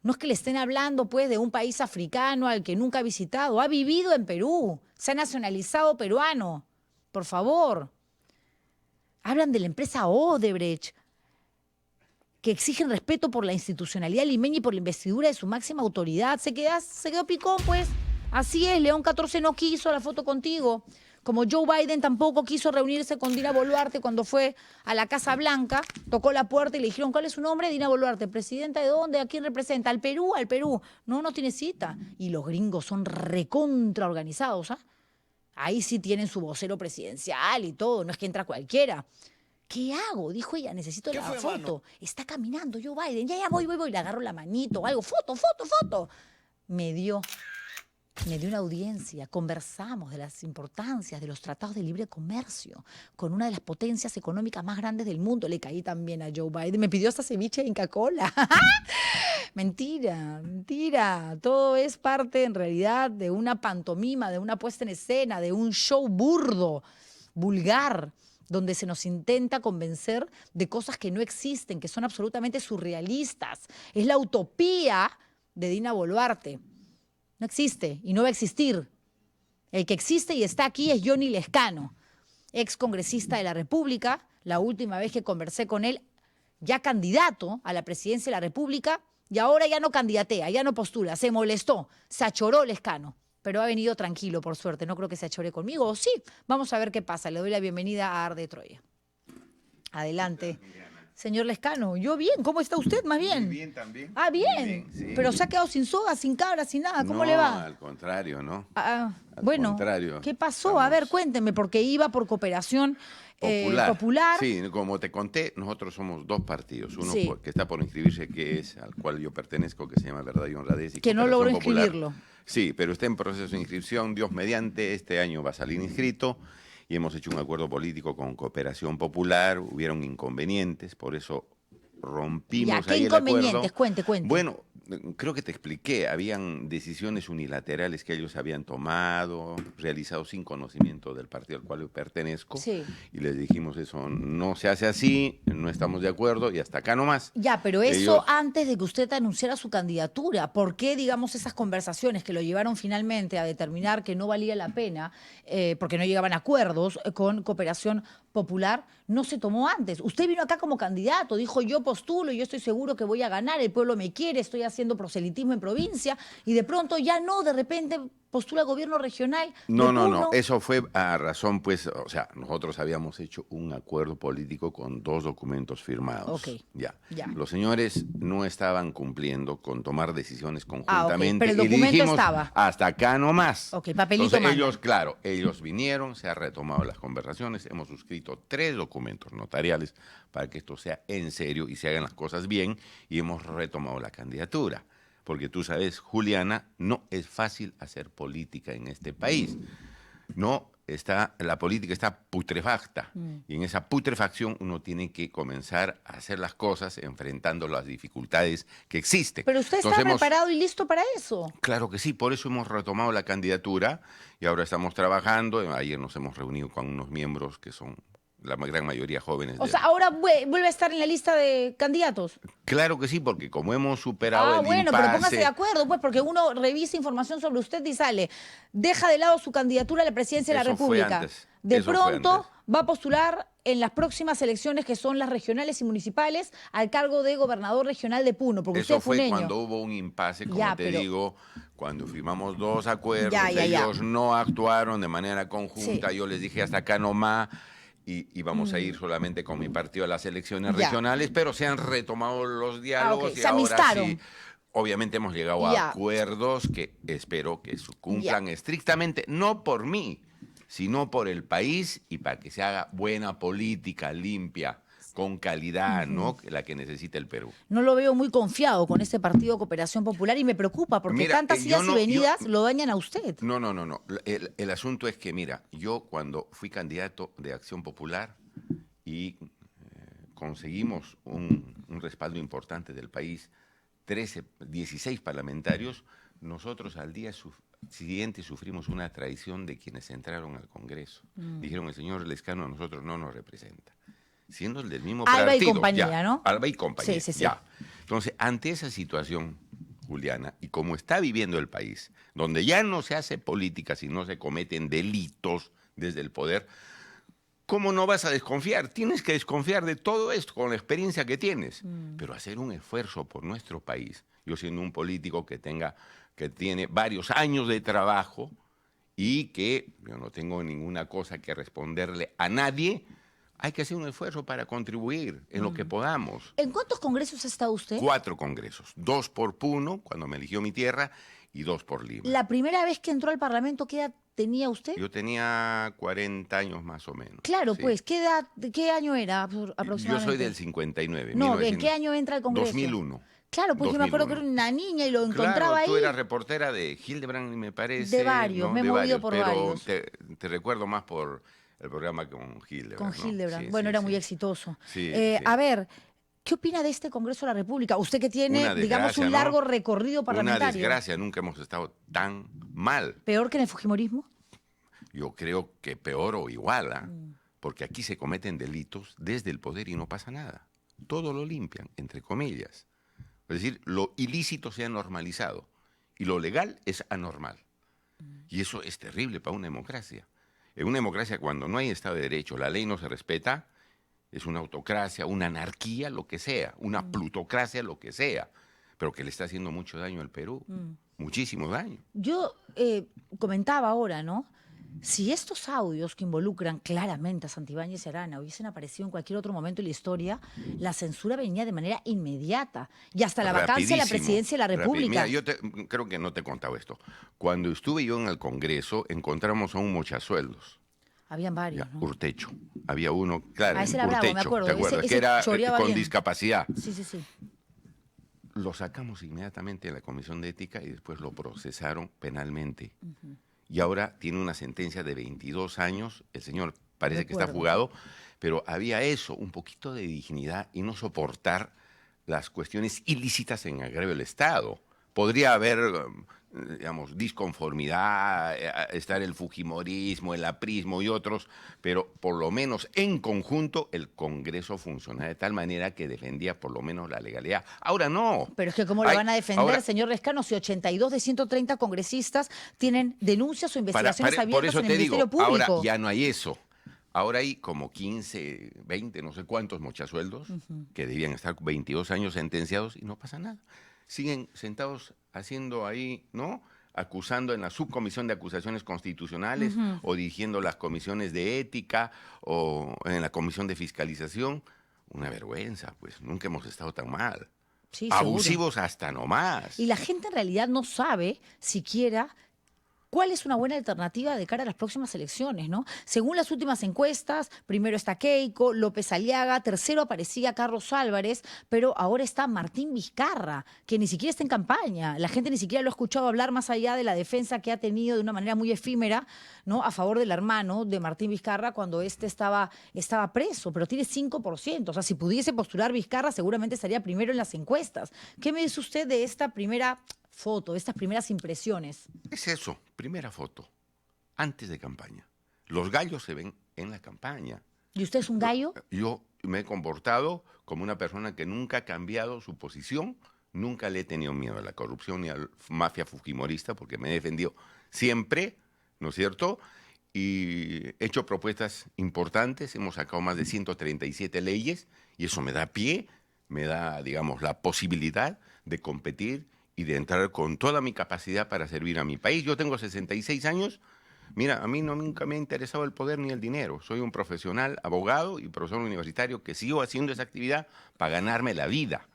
No es que le estén hablando pues de un país africano al que nunca ha visitado, ha vivido en Perú, se ha nacionalizado peruano. Por favor. Hablan de la empresa Odebrecht, que exigen respeto por la institucionalidad limeña y por la investidura de su máxima autoridad. Se quedó picón, pues. Así es, León XIV no quiso la foto contigo. Como Joe Biden tampoco quiso reunirse con Dina Boluarte cuando fue a la Casa Blanca, tocó la puerta y le dijeron, ¿cuál es su nombre? Dina Boluarte. ¿Presidenta de dónde? ¿A quién representa? ¿Al Perú? Al Perú. No tiene cita. Y los gringos son recontra organizados, ¿ah? Ahí sí tienen su vocero presidencial y todo, no es que entra cualquiera. ¿Qué hago? Dijo ella, necesito la foto. Mano? Está caminando Joe Biden. Ya voy. Le agarro la manito o algo. Foto. Me dio Me dio una audiencia, conversamos de las importancias de los tratados de libre comercio con una de las potencias económicas más grandes del mundo. Le caí también a Joe Biden. Me pidió hasta ceviche de Inca Kola. Mentira, mentira. Todo es parte, en realidad, de una pantomima, de una puesta en escena, de un show burdo, vulgar, donde se nos intenta convencer de cosas que no existen, que son absolutamente surrealistas. Es la utopía de Dina Boluarte. No existe y no va a existir. El que existe y está aquí es Johnny Lescano, ex congresista de la República. La última vez que conversé con él, ya candidato a la presidencia de la República, y ahora ya no candidatea, ya no postula, se molestó, se achoró Lescano. Pero ha venido tranquilo, por suerte. No creo que se achore conmigo, o sí. Vamos a ver qué pasa. Le doy la bienvenida a Arde Troya. Adelante. Señor Lescano, yo bien, ¿cómo está usted? Más bien. Muy bien también. Ah, bien. Muy bien, sí. Pero se ha quedado sin soga, sin cabra, sin nada. ¿Cómo No, le va? al contrario, ¿no? Ah, Al bueno, contrario. ¿qué pasó? A ver, cuénteme, porque iba por cooperación popular. Sí, como te conté, nosotros somos dos partidos. Uno Sí. que está por inscribirse, que es al cual yo pertenezco, que se llama Verdad y Honradez. Y Que no Cooperación logró Popular. inscribirlo. Sí, pero está en proceso de inscripción. Dios mediante, este año va a salir inscrito. Y hemos hecho un acuerdo político con Cooperación Popular. Hubieron inconvenientes, por eso rompimos Ya, ¿qué ahí el acuerdo. inconvenientes? Cuente. Bueno, creo que te expliqué, habían decisiones unilaterales que ellos habían tomado, realizado sin conocimiento del partido al cual yo pertenezco, Sí. y les dijimos eso no se hace así, no estamos de acuerdo y hasta acá nomás. Ya, pero eso Ellos- antes de que usted anunciara su candidatura. ¿Por qué, digamos, esas conversaciones que lo llevaron finalmente a determinar que no valía la pena, porque no llegaban a acuerdos con Cooperación Popular, no se tomó antes? Usted vino acá como candidato, dijo yo postulo, yo estoy seguro que voy a ganar, el pueblo me quiere, estoy haciendo proselitismo en provincia, y de pronto ya no, de repente postula gobierno regional. No, de no, Puno. no, eso fue a razón, pues, o sea, nosotros habíamos hecho un acuerdo político con 2 documentos firmados. Ok, Ya. ya. Los señores no estaban cumpliendo con tomar decisiones conjuntamente. pero el y documento dijimos, estaba. hasta acá nomás. Ok, papelito Entonces, manda. ellos, claro, ellos vinieron, se han retomado las conversaciones, hemos suscrito 3 documentos notariales para que esto sea en serio y se hagan las cosas bien, y hemos retomado la candidatura. Porque tú sabes, Juliana, no es fácil hacer política en este país. No está, la política está putrefacta. Y en esa putrefacción uno tiene que comenzar a hacer las cosas enfrentando las dificultades que existen. Pero usted está Entonces, preparado y listo para eso. Claro que sí, por eso hemos retomado la candidatura y ahora estamos trabajando. Ayer nos hemos reunido con unos miembros que son la gran mayoría jóvenes. O sea, ahora vuelve a estar en la lista de candidatos. Claro que sí, porque como hemos superado el Bueno, pero póngase impasse, de acuerdo, pues, porque uno revisa información sobre usted y sale, deja de lado su candidatura a la presidencia de la Eso fue República. antes, De eso fue pronto antes. va a postular en las próximas elecciones, que son las regionales y municipales, al cargo de gobernador regional de Puno, porque usted eso es fue puneño. cuando hubo un impasse, como Ya, te pero- digo, cuando firmamos 2 acuerdos, Ya. ellos no actuaron de manera conjunta, Sí. yo les dije hasta acá nomás, y vamos a ir solamente con mi partido a las elecciones Ya. regionales, pero se han retomado los diálogos ok, y se ahora amistaron. sí. Obviamente hemos llegado Ya. a acuerdos que espero que se cumplan estrictamente, no por mí, sino por el país y para que se haga buena política, limpia, con calidad, ¿no? La que necesita el Perú. No lo veo muy confiado con este partido Cooperación Popular y me preocupa, porque Mira, tantas yo idas no- y venidas yo- lo dañan a usted. No. El asunto es que, mira, yo cuando fui candidato de Acción Popular y conseguimos un respaldo importante del país, 16 parlamentarios, nosotros al día siguiente sufrimos una traición de quienes entraron al Congreso. Dijeron, el señor Lescano a nosotros no nos representa. Siendo el del mismo Alba y partido. compañía, ya, ¿no? Alba y compañía, Sí. ya. Entonces, ante esa situación, Juliana, y como está viviendo el país, donde ya no se hace política si no se cometen delitos desde el poder, ¿cómo no vas a desconfiar? Tienes que desconfiar de todo esto con la experiencia que tienes, pero hacer un esfuerzo por nuestro país. Yo siendo un político que tiene varios años de trabajo y que yo no tengo ninguna cosa que responderle a nadie, hay que hacer un esfuerzo para contribuir en lo que podamos. ¿En cuántos congresos ha estado usted? 4 congresos, 2 por Puno, cuando me eligió mi tierra, y 2 por Lima. La primera vez que entró al Parlamento, ¿qué edad tenía usted? Yo tenía 40 años más o menos. Claro, sí. pues, ¿qué año era Yo aproximadamente? soy del 59. No, ¿en 1900. qué año entra al Congreso? 2001. Claro, pues yo me acuerdo que era 2001. una niña y lo encontraba Claro, ahí. tú eras reportera de Hildebrand, me parece. De varios, ¿no? me he De movido varios, por pero varios. Te recuerdo más por el programa con Hildebrand. Con ¿no? Hildebrand. Sí, Bueno, sí, era sí. muy exitoso. Sí, sí. A ver, ¿qué opina de este Congreso de la República? Usted que tiene, Una digamos, desgracia, un ¿no? largo recorrido Una parlamentario. desgracia, nunca hemos estado tan mal. ¿Peor que en el Fujimorismo? Yo creo que peor o igual, ¿ah? Porque aquí se cometen delitos desde el poder y no pasa nada. Todo lo limpian, entre comillas. Es decir, lo ilícito se ha normalizado y lo legal es anormal. Y eso es terrible para una democracia. En una democracia, cuando no hay Estado de Derecho, la ley no se respeta, es una autocracia, una anarquía, lo que sea, una plutocracia, lo que sea, pero que le está haciendo mucho daño al Perú, muchísimo daño. Yo comentaba ahora, ¿no? Si estos audios que involucran claramente a Santibáñez y Arana hubiesen aparecido en cualquier otro momento de la historia, la censura venía de manera inmediata y hasta la vacancia de la Rapidísimo, presidencia de la República. Mira, creo que no te he contado esto. Cuando estuve yo en el Congreso, encontramos a un mochasueldos. Habían varios, Ya, ¿no? Urtecho. Había uno, claro, Ese era bravo, me Urtecho, acuerdo. ¿te acuerdas? Ese que era choreaba con bien. discapacidad. Sí, sí, sí. Lo sacamos inmediatamente de la Comisión de Ética y después lo procesaron penalmente. Y ahora tiene una sentencia de 22 años. El señor parece que está Recuerdo. fugado, pero había eso, un poquito de dignidad y no soportar las cuestiones ilícitas en agravio del Estado. Podría haber, digamos, disconformidad, estar el fujimorismo, el aprismo y otros, pero por lo menos en conjunto el Congreso funcionaba de tal manera que defendía por lo menos la legalidad. Ahora no. Pero es que ¿cómo lo Ay, van a defender, ahora- señor Lescano, si 82 de 130 congresistas tienen denuncias o investigaciones por abiertas eso en el te digo, Ministerio Público? ahora ya no hay eso. Ahora hay como 15, 20, no sé cuántos mochasueldos que debían estar 22 años sentenciados y no pasa nada. Siguen sentados haciendo ahí, ¿no? Acusando en la subcomisión de acusaciones constitucionales o dirigiendo las comisiones de ética o en la comisión de fiscalización. Una vergüenza, pues nunca hemos estado tan mal. Sí, seguro. Abusivos hasta nomás. Y la gente en realidad no sabe siquiera cuál es una buena alternativa de cara a las próximas elecciones, ¿no? Según las últimas encuestas, primero está Keiko, López Aliaga, tercero aparecía Carlos Álvarez, pero ahora está Martín Vizcarra, que ni siquiera está en campaña. La gente ni siquiera lo ha escuchado hablar más allá de la defensa que ha tenido de una manera muy efímera, ¿no? A favor del hermano de Martín Vizcarra cuando este estaba preso, pero tiene 5%. O sea, si pudiese postular Vizcarra, seguramente estaría primero en las encuestas. ¿Qué me dice usted de esta primera foto, de estas primeras impresiones? Es eso, primera foto, antes de campaña. Los gallos se ven en la campaña. ¿Y usted es un gallo? Yo me he comportado como una persona que nunca ha cambiado su posición, nunca le he tenido miedo a la corrupción ni a la mafia fujimorista, porque me he defendido siempre, ¿no es cierto? Y he hecho propuestas importantes, hemos sacado más de 137 leyes, y eso me da pie, me da, digamos, la posibilidad de competir y de entrar con toda mi capacidad para servir a mi país. Yo tengo 66 años. Mira, a mí nunca me ha interesado el poder ni el dinero. Soy un profesional, abogado y profesor universitario que sigo haciendo esa actividad para ganarme la vida.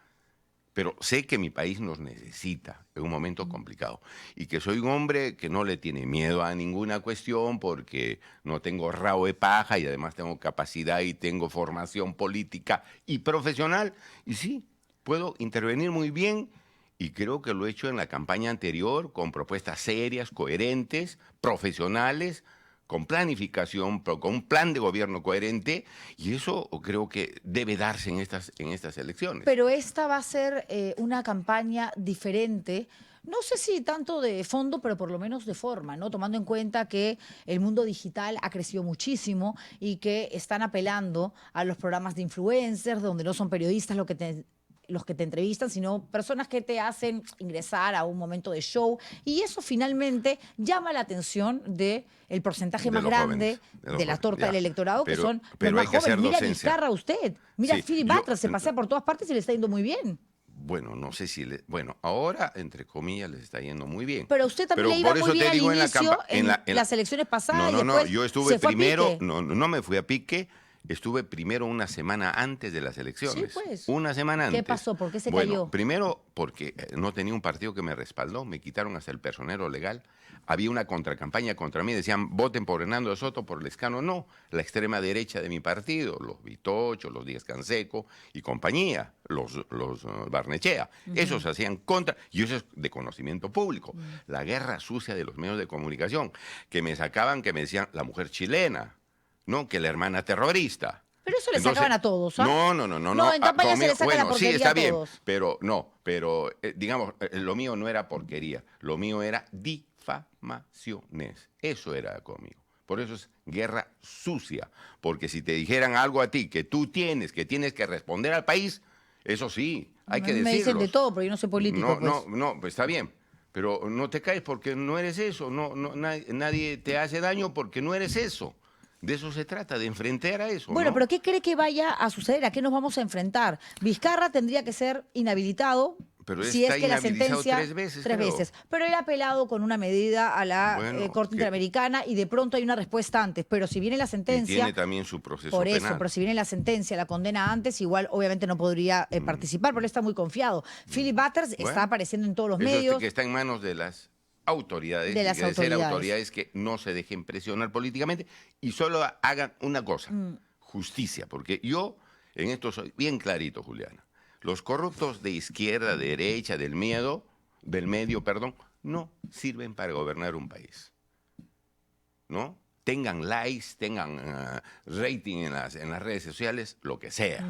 Pero sé que mi país nos necesita en un momento complicado y que soy un hombre que no le tiene miedo a ninguna cuestión porque no tengo rabo de paja y además tengo capacidad y tengo formación política y profesional. Y sí, puedo intervenir muy bien. Y creo que lo he hecho en la campaña anterior con propuestas serias, coherentes, profesionales, con planificación, con un plan de gobierno coherente, y eso creo que debe darse en estas elecciones. Pero esta va a ser una campaña diferente. No sé si tanto de fondo, pero por lo menos de forma, ¿no? Tomando en cuenta que el mundo digital ha crecido muchísimo y que están apelando a los programas de influencers, donde no son periodistas los que te entrevistan, sino personas que te hacen ingresar a un momento de show. Y eso finalmente llama la atención del porcentaje De más los grande jóvenes, de la torta ya. del electorado, que Pero- son pero los hay más que hacer jóvenes. Mira docencia. Vizcarra usted. Mira Sí, Philip yo- Butler, se pasea por todas partes y le está yendo muy bien. Bueno, no sé si... Bueno, ahora, entre comillas, les está yendo muy bien. Pero a usted también Pero le iba por muy eso bien te al digo inicio en la- las elecciones pasadas. No, y no, después yo estuve se fue a primero, pique. no me fui a pique. estuve primero una semana antes de las elecciones. Sí, pues. Una semana antes. ¿Qué pasó? ¿Por qué se Bueno, cayó? primero porque no tenía un partido que me respaldó, me quitaron hasta el personero legal. Había una contracampaña contra mí, decían voten por Hernando de Soto, por Lescano. No, la extrema derecha de mi partido, los Vitocho, los Díaz Canseco y compañía, los Barnechea. Esos hacían contra, y eso es de conocimiento público. La guerra sucia de los medios de comunicación, que me sacaban, que me decían la mujer chilena, ¿no? Que la hermana terrorista. Pero eso le Entonces, sacaban a todos, ¿ah? No, No, en campaña se le saca la bueno, sí, porquería está a bien, todos. pero digamos, lo mío no era porquería, lo mío era difamaciones. Eso era conmigo. Por eso es guerra sucia, porque si te dijeran algo a ti que tú tienes que responder al país, eso sí, hay que decirlo. Me dicen de todo, pero yo no soy político. No, pues está bien. Pero no te caes porque no eres eso. Nadie te hace daño porque no eres eso. De eso se trata, de enfrentar a eso. Bueno, ¿no? pero ¿qué cree que vaya a suceder? ¿A qué nos vamos a enfrentar? Vizcarra tendría que ser inhabilitado. Pero si está es que la inhabilitado sentencia 3 veces, tres creo. veces, pero él ha apelado con una medida a la Bueno, Corte que- Interamericana y de pronto hay una respuesta antes, pero si viene la Y sentencia, tiene también su proceso por eso, penal. pero si viene la sentencia, la condena antes, igual obviamente no podría participar, pero él está muy confiado. Philip Butters está Bueno, apareciendo en todos los Eso medios. que está en manos de las autoridades, De las y de ser autoridades. autoridades que no se dejen presionar políticamente y solo hagan una cosa, justicia, porque yo en esto soy bien clarito, Juliana. Los corruptos de izquierda, derecha, del medio, no sirven para gobernar un país. ¿No? Tengan likes, tengan rating en las redes sociales, lo que sea.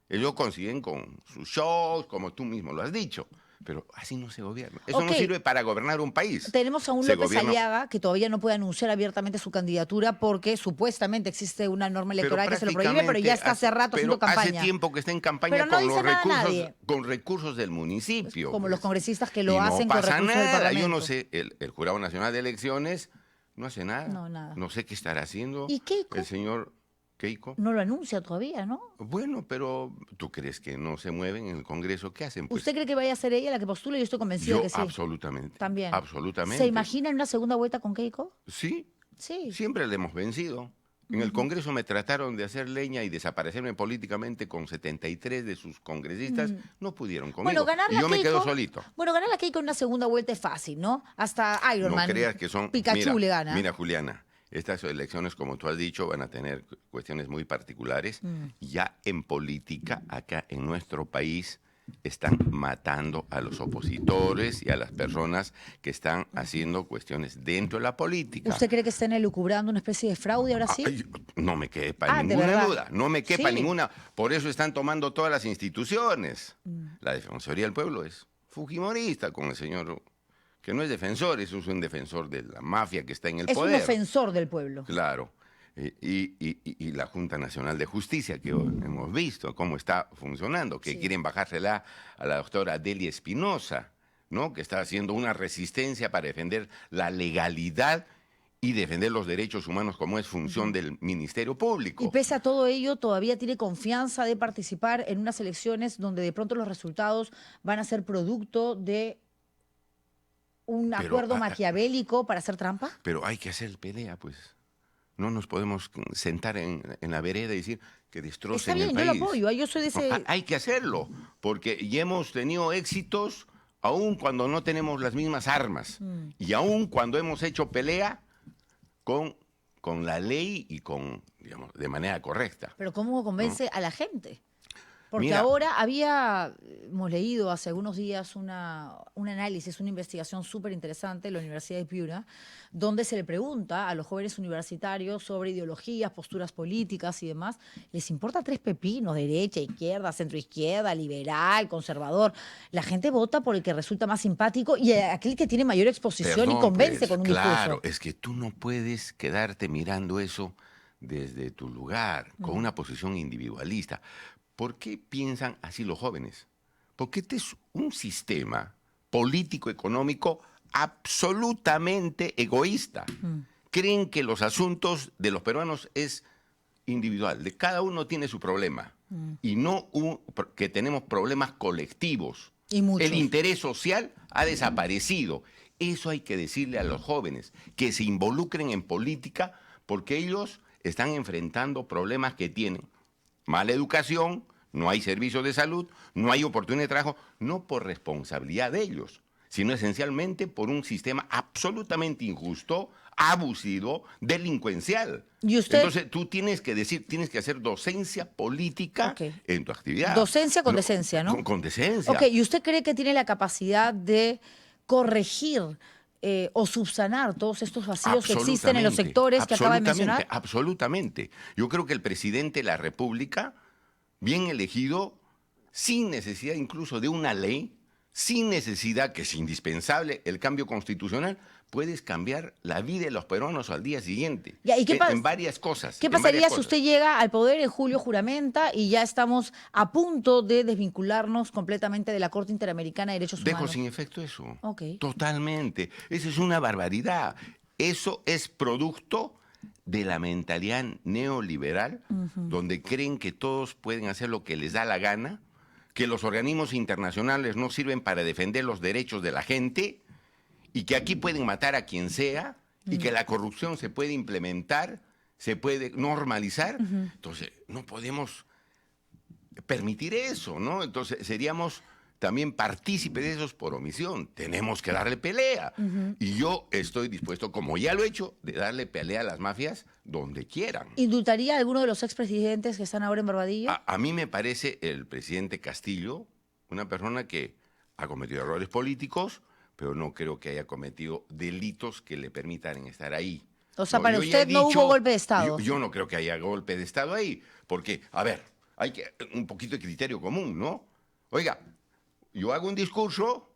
Ellos consiguen con sus shows, como tú mismo lo has dicho. Pero así no se gobierna. Eso no Ok. sirve para gobernar un país. Tenemos a un Se López gobierna- Aliaga que todavía no puede anunciar abiertamente su candidatura porque supuestamente existe una norma electoral que se lo prohíbe, pero ya está hace rato haciendo pero campaña. hace tiempo que está en campaña Pero no con dice los nada recursos, nadie. con recursos del municipio. Como pues. los congresistas que lo Y hacen no con pasa recursos del nada. Parlamento. Yo no sé, el Jurado Nacional de Elecciones no hace nada. No, nada. No sé qué estará haciendo ¿Y Keiko? el señor Keiko. No lo anuncia todavía, ¿no? Bueno, pero ¿tú crees que no se mueven en el Congreso? ¿Qué hacen? Pues, ¿Usted cree que vaya a ser ella la que postule? Yo estoy convencido yo de que sí. absolutamente. También. Absolutamente. ¿Se imagina en una segunda vuelta con Keiko? Sí, Sí. siempre le hemos vencido. En el Congreso me trataron de hacer leña y desaparecerme políticamente con 73 de sus congresistas. No pudieron conmigo. Bueno, ganar y la yo me Keiko, quedo solito. Bueno, ganar la Keiko en una segunda vuelta es fácil, ¿no? Hasta Iron No Man, creas que son... Pikachu le gana. Mira, Juliana, estas elecciones, como tú has dicho, van a tener cuestiones muy particulares. Ya en política, acá en nuestro país, están matando a los opositores y a las personas que están haciendo cuestiones dentro de la política. ¿Usted cree que están elucubrando una especie de fraude ahora sí? Ay, no me quepa Ah, ¿de ninguna verdad? duda, no me quepa Sí. ninguna. Por eso están tomando todas las instituciones. La Defensoría del Pueblo es fujimorista con el señor, que no es defensor, es un defensor de la mafia que está en el Es un poder. ofensor del pueblo. Claro. Y la Junta Nacional de Justicia, que hemos visto cómo está funcionando, que Sí. quieren bajársela a la doctora Delia Espinosa, ¿no? Que está haciendo una resistencia para defender la legalidad y defender los derechos humanos como es función del Ministerio Público. Y pese a todo ello, todavía tiene confianza de participar en unas elecciones donde de pronto los resultados van a ser producto de un Pero, acuerdo maquiavélico para hacer trampa. Pero hay que hacer pelea, pues. No nos podemos sentar en la vereda y decir que Está destrocen bien, el yo país. lo apoyo. Yo soy de ese... No, hay que hacerlo, porque ya hemos tenido éxitos aun cuando no tenemos las mismas armas y aun cuando hemos hecho pelea con la ley y digamos, de manera correcta. Pero ¿cómo convence a la gente? Porque Mira. ahora hemos leído hace algunos días un análisis, una investigación súper interesante de la Universidad de Piura, donde se le pregunta a los jóvenes universitarios sobre ideologías, posturas políticas y demás. Les importa 3 pepinos, derecha, izquierda, centroizquierda, liberal, conservador. La gente vota por el que resulta más simpático y aquel que tiene mayor exposición y Perdón, convence pues, con un claro, discurso. es que tú no puedes quedarte mirando eso desde tu lugar, con una posición individualista. ¿Por qué piensan así los jóvenes? Porque este es un sistema político-económico absolutamente egoísta. Creen que los asuntos de los peruanos es individual, de cada uno tiene su problema, y no que tenemos problemas colectivos. Y muchos. El interés social ha desaparecido. Eso hay que decirle a los jóvenes, que se involucren en política, porque ellos están enfrentando problemas que tienen mala educación, no hay servicios de salud, no hay oportunidad de trabajo, no por responsabilidad de ellos, sino esencialmente por un sistema absolutamente injusto, abusivo, delincuencial. ¿Y usted? Entonces tú tienes que hacer docencia política Ok. en tu actividad. Docencia con decencia, ¿no? Con decencia. Ok, ¿y usted cree que tiene la capacidad de corregir o subsanar todos estos vacíos que existen en los sectores que acaba de mencionar? Absolutamente. Yo creo que el presidente de la República, bien elegido, sin necesidad incluso de una ley, sin necesidad, que es indispensable, el cambio constitucional, puedes cambiar la vida de los peruanos al día siguiente. Ya, ¿y qué en varias cosas. ¿Qué en pasaría varias si cosas. usted llega al poder en julio, juramenta, y ya estamos a punto de desvincularnos completamente de la Corte Interamericana de Derechos Dejo Humanos? sin efecto eso. Ok. Totalmente. Esa es una barbaridad. Eso es producto de la mentalidad neoliberal, donde creen que todos pueden hacer lo que les da la gana, que los organismos internacionales no sirven para defender los derechos de la gente y que aquí pueden matar a quien sea y que la corrupción se puede implementar, se puede normalizar. Entonces, no podemos permitir eso, ¿no? Entonces, seríamos también partícipes de esos por omisión. Tenemos que darle pelea. Y yo estoy dispuesto, como ya lo he hecho, de darle pelea a las mafias donde quieran. ¿Indultaría a alguno de los expresidentes que están ahora en Barbadillo? A mí me parece el presidente Castillo una persona que ha cometido errores políticos, pero no creo que haya cometido delitos que le permitan estar ahí. O sea, No, para yo ya he usted no dicho- hubo golpe de Estado. Yo no creo que haya golpe de Estado ahí, porque, a ver, hay que un poquito de criterio común, ¿no? Oiga, yo hago un discurso,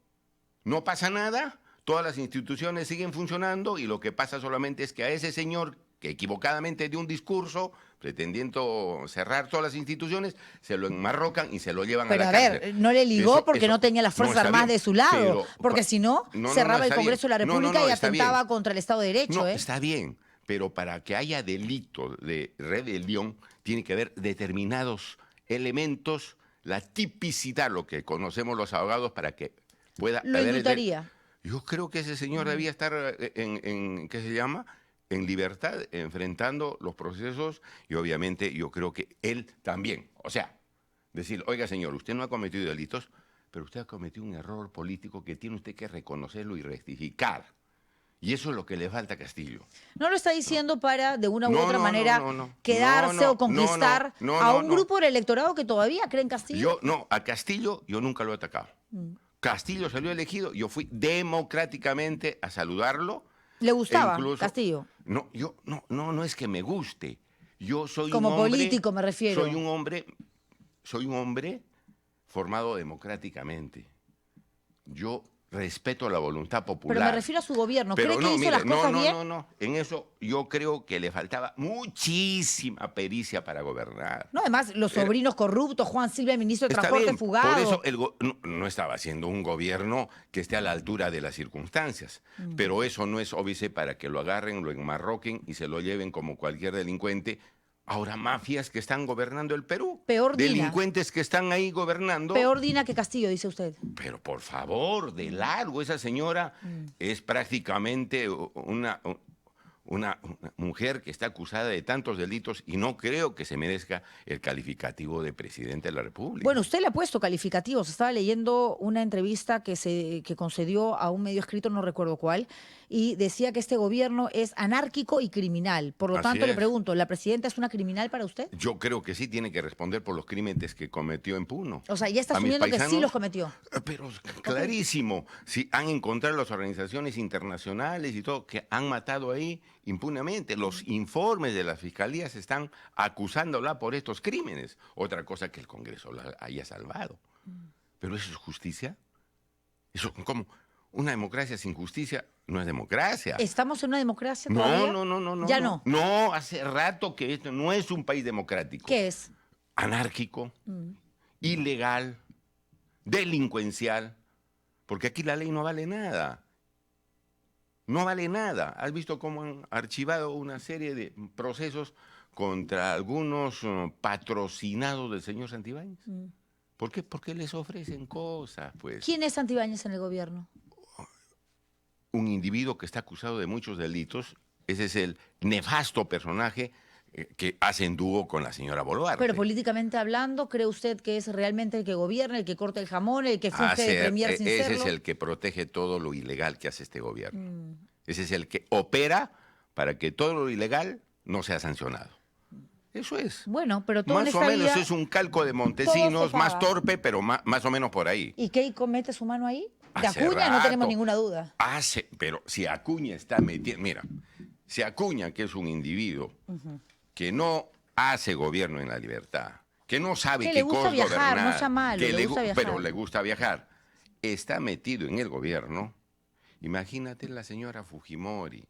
no pasa nada, todas las instituciones siguen funcionando y lo que pasa solamente es que a ese señor que equivocadamente dio un discurso pretendiendo cerrar todas las instituciones, se lo enmarrocan y se lo llevan Pero a a la ver, cárcel. no le ligó porque Eso no tenía las Fuerzas está Armadas bien, de su lado. pero Porque si no, cerraba el está Congreso de la bien. República y está bien. atentaba contra el Estado de Derecho. No, ¿eh? está bien, pero para que haya delito de rebelión tiene que haber determinados elementos, la tipicidad, lo que conocemos los abogados, para que pueda ¿Lo haber indultaría? Yo creo que ese señor debía estar ¿qué se llama? En libertad, enfrentando los procesos, y obviamente yo creo que él también. O sea, decir, oiga señor, usted no ha cometido delitos, pero usted ha cometido un error político que tiene usted que reconocerlo y rectificar. Y eso es lo que le falta a Castillo. No lo está diciendo para, de una u No, otra no, manera, no. quedarse No, o conquistar no, a un no. grupo del electorado que todavía cree en Castillo. A Castillo yo nunca lo he atacado. Castillo salió elegido, yo fui democráticamente a saludarlo. ¿Le gustaba incluso- Castillo? No, no es que me guste. Yo soy Como un hombre, político me refiero. Soy un hombre formado democráticamente. Yo respeto la voluntad popular. Pero me refiero a su gobierno. Pero ¿Cree que no, hizo mire, las cosas bien? No. En eso yo creo que le faltaba muchísima pericia para gobernar. No, además, los sobrinos corruptos, Juan Silva, ministro de Está Transporte bien, fugado. por eso no estaba haciendo un gobierno que esté a la altura de las circunstancias. Pero eso no es óbice para que lo agarren, lo enmarroquen y se lo lleven como cualquier delincuente. Ahora mafias que están gobernando el Perú. Peor Dina. Delincuentes que están ahí gobernando. Peor Dina que Castillo, dice usted. Pero por favor, de largo, esa señora es prácticamente una mujer que está acusada de tantos delitos y no creo que se merezca el calificativo de presidente de la República. Bueno, usted le ha puesto calificativos. Estaba leyendo una entrevista que concedió a un medio escrito, no recuerdo cuál, y decía que este gobierno es anárquico y criminal. Por lo Así tanto, le es. pregunto, ¿la presidenta es una criminal para usted? Yo creo que sí tiene que responder por los crímenes que cometió en Puno. O sea, ya está A mis asumiendo que sí paisanos, los cometió. Pero clarísimo, si han encontrado las organizaciones internacionales y todo que han matado ahí impunemente. Los informes de las fiscalías están acusándola por estos crímenes. Otra cosa que el Congreso la haya salvado. Pero eso es justicia. Eso, ¿cómo? Una democracia sin justicia no es democracia. ¿Estamos en una democracia todavía? No. Ya no. No, hace rato que esto no es un país democrático. ¿Qué es? Anárquico, ilegal, delincuencial, porque aquí la ley no vale nada. No vale nada. ¿Has visto cómo han archivado una serie de procesos contra algunos patrocinados del señor Santibáñez? ¿Por qué? Porque les ofrecen cosas, pues. ¿Quién es Santibáñez en el gobierno? Un individuo que está acusado de muchos delitos. Ese es el nefasto personaje que hacen dúo con la señora Boluarte. Pero políticamente hablando, ¿cree usted que es realmente el que gobierna, el que corta el jamón, el que finge de premier sin Ese serlo? es el que protege todo lo ilegal que hace este gobierno. Ese es el que opera para que todo lo ilegal no sea sancionado. Eso es. Bueno, pero todo en Más o esta menos vida, es un calco de todo Montesinos, se más paga. torpe, pero más o menos por ahí. ¿Y qué mete su mano ahí? De Hace Acuña no tenemos rato. ninguna duda. Pero si Acuña está metiendo... Mira, si Acuña, que es un individuo que no hace gobierno en la libertad, que no sabe Que qué le gusta cosa viajar, gobernar, no sea malo, que le gusta viajar. pero le gusta viajar, está metido en el gobierno, imagínate la señora Fujimori,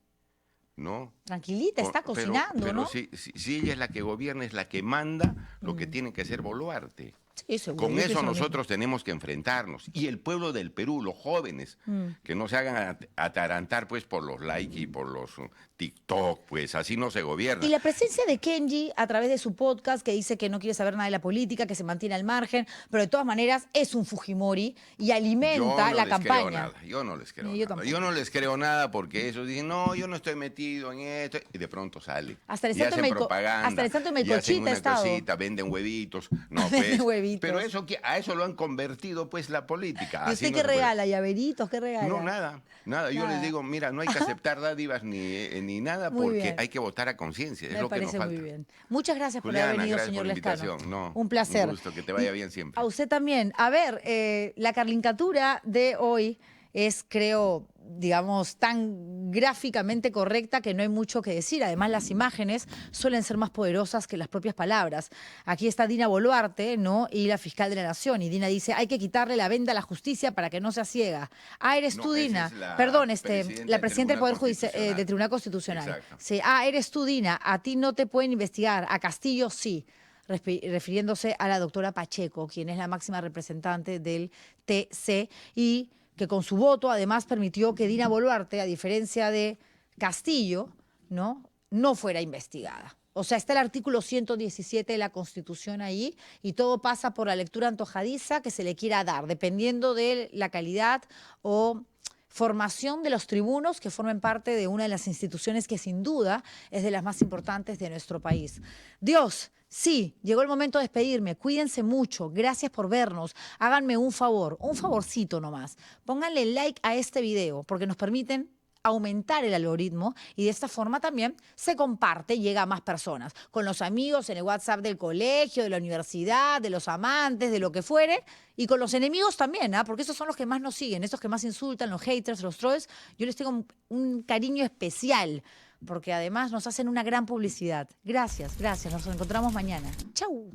¿no? Tranquilita, está cocinando, pero ¿no? si ella es la que gobierna, es la que manda lo que tiene que hacer Boluarte. Sí, seguro, Con yo pienso eso lo mismo. nosotros tenemos que enfrentarnos. Y el pueblo del Perú, los jóvenes, que no se hagan atarantar pues por los likes y por los TikTok, pues así no se gobierna. Y la presencia de Kenji a través de su podcast, que dice que no quiere saber nada de la política, que se mantiene al margen, pero de todas maneras es un Fujimori y alimenta la campaña. Yo no les creo Ni yo nada. tampoco. Yo no les creo nada porque ellos dicen, no, yo no estoy metido en esto. Y de pronto sale. Hasta el y santo hacen Melco- propaganda. hasta el santo y Melcochita hacen ha una estado. cosita, venden huevitos. No, Venden pues, huevitos. Pero a eso lo han convertido pues la política. ¿Y Así usted no qué se puede. regala? ¿Llaveritos? ¿Qué regala? No, nada. Yo Nada. les digo, mira, no hay que aceptar dádivas ni nada Muy porque bien. hay que votar a conciencia. Es Me lo que nos parece falta. muy bien. Muchas gracias por Juliana, haber venido, gracias señor por la Lescano. invitación. No, Un placer. un gusto, que te vaya Y bien siempre. A usted también. A ver, la caricatura de hoy es, creo, digamos, tan gráficamente correcta que no hay mucho que decir. Además, las imágenes suelen ser más poderosas que las propias palabras. Aquí está Dina Boluarte, ¿no? Y la fiscal de la Nación. Y Dina dice, hay que quitarle la venda a la justicia para que no sea ciega. Ah, eres No, tú, esa Dina. es la Perdón, presidenta la del presidenta del Poder Tribunal Judicial, Constitucional. del Tribunal Constitucional. Exacto. Sí. Ah, eres tú, Dina. A ti no te pueden investigar. A Castillo sí. Refiriéndose a la doctora Pacheco, quien es la máxima representante del TC y que con su voto además permitió que Dina Boluarte, a diferencia de Castillo, no fuera investigada. O sea, está el artículo 117 de la Constitución ahí y todo pasa por la lectura antojadiza que se le quiera dar, dependiendo de la calidad o formación de los tribunos que formen parte de una de las instituciones que sin duda es de las más importantes de nuestro país. Dios, sí, llegó el momento de despedirme. Cuídense mucho. Gracias por vernos. Háganme un favor, un favorcito nomás. Pónganle like a este video porque nos permiten aumentar el algoritmo y de esta forma también se comparte y llega a más personas. Con los amigos en el WhatsApp del colegio, de la universidad, de los amantes, de lo que fuere. Y con los enemigos también, porque esos son los que más nos siguen, esos que más insultan, los haters, los trolls. Yo les tengo un cariño especial porque además nos hacen una gran publicidad. Gracias. Nos encontramos mañana. Chau.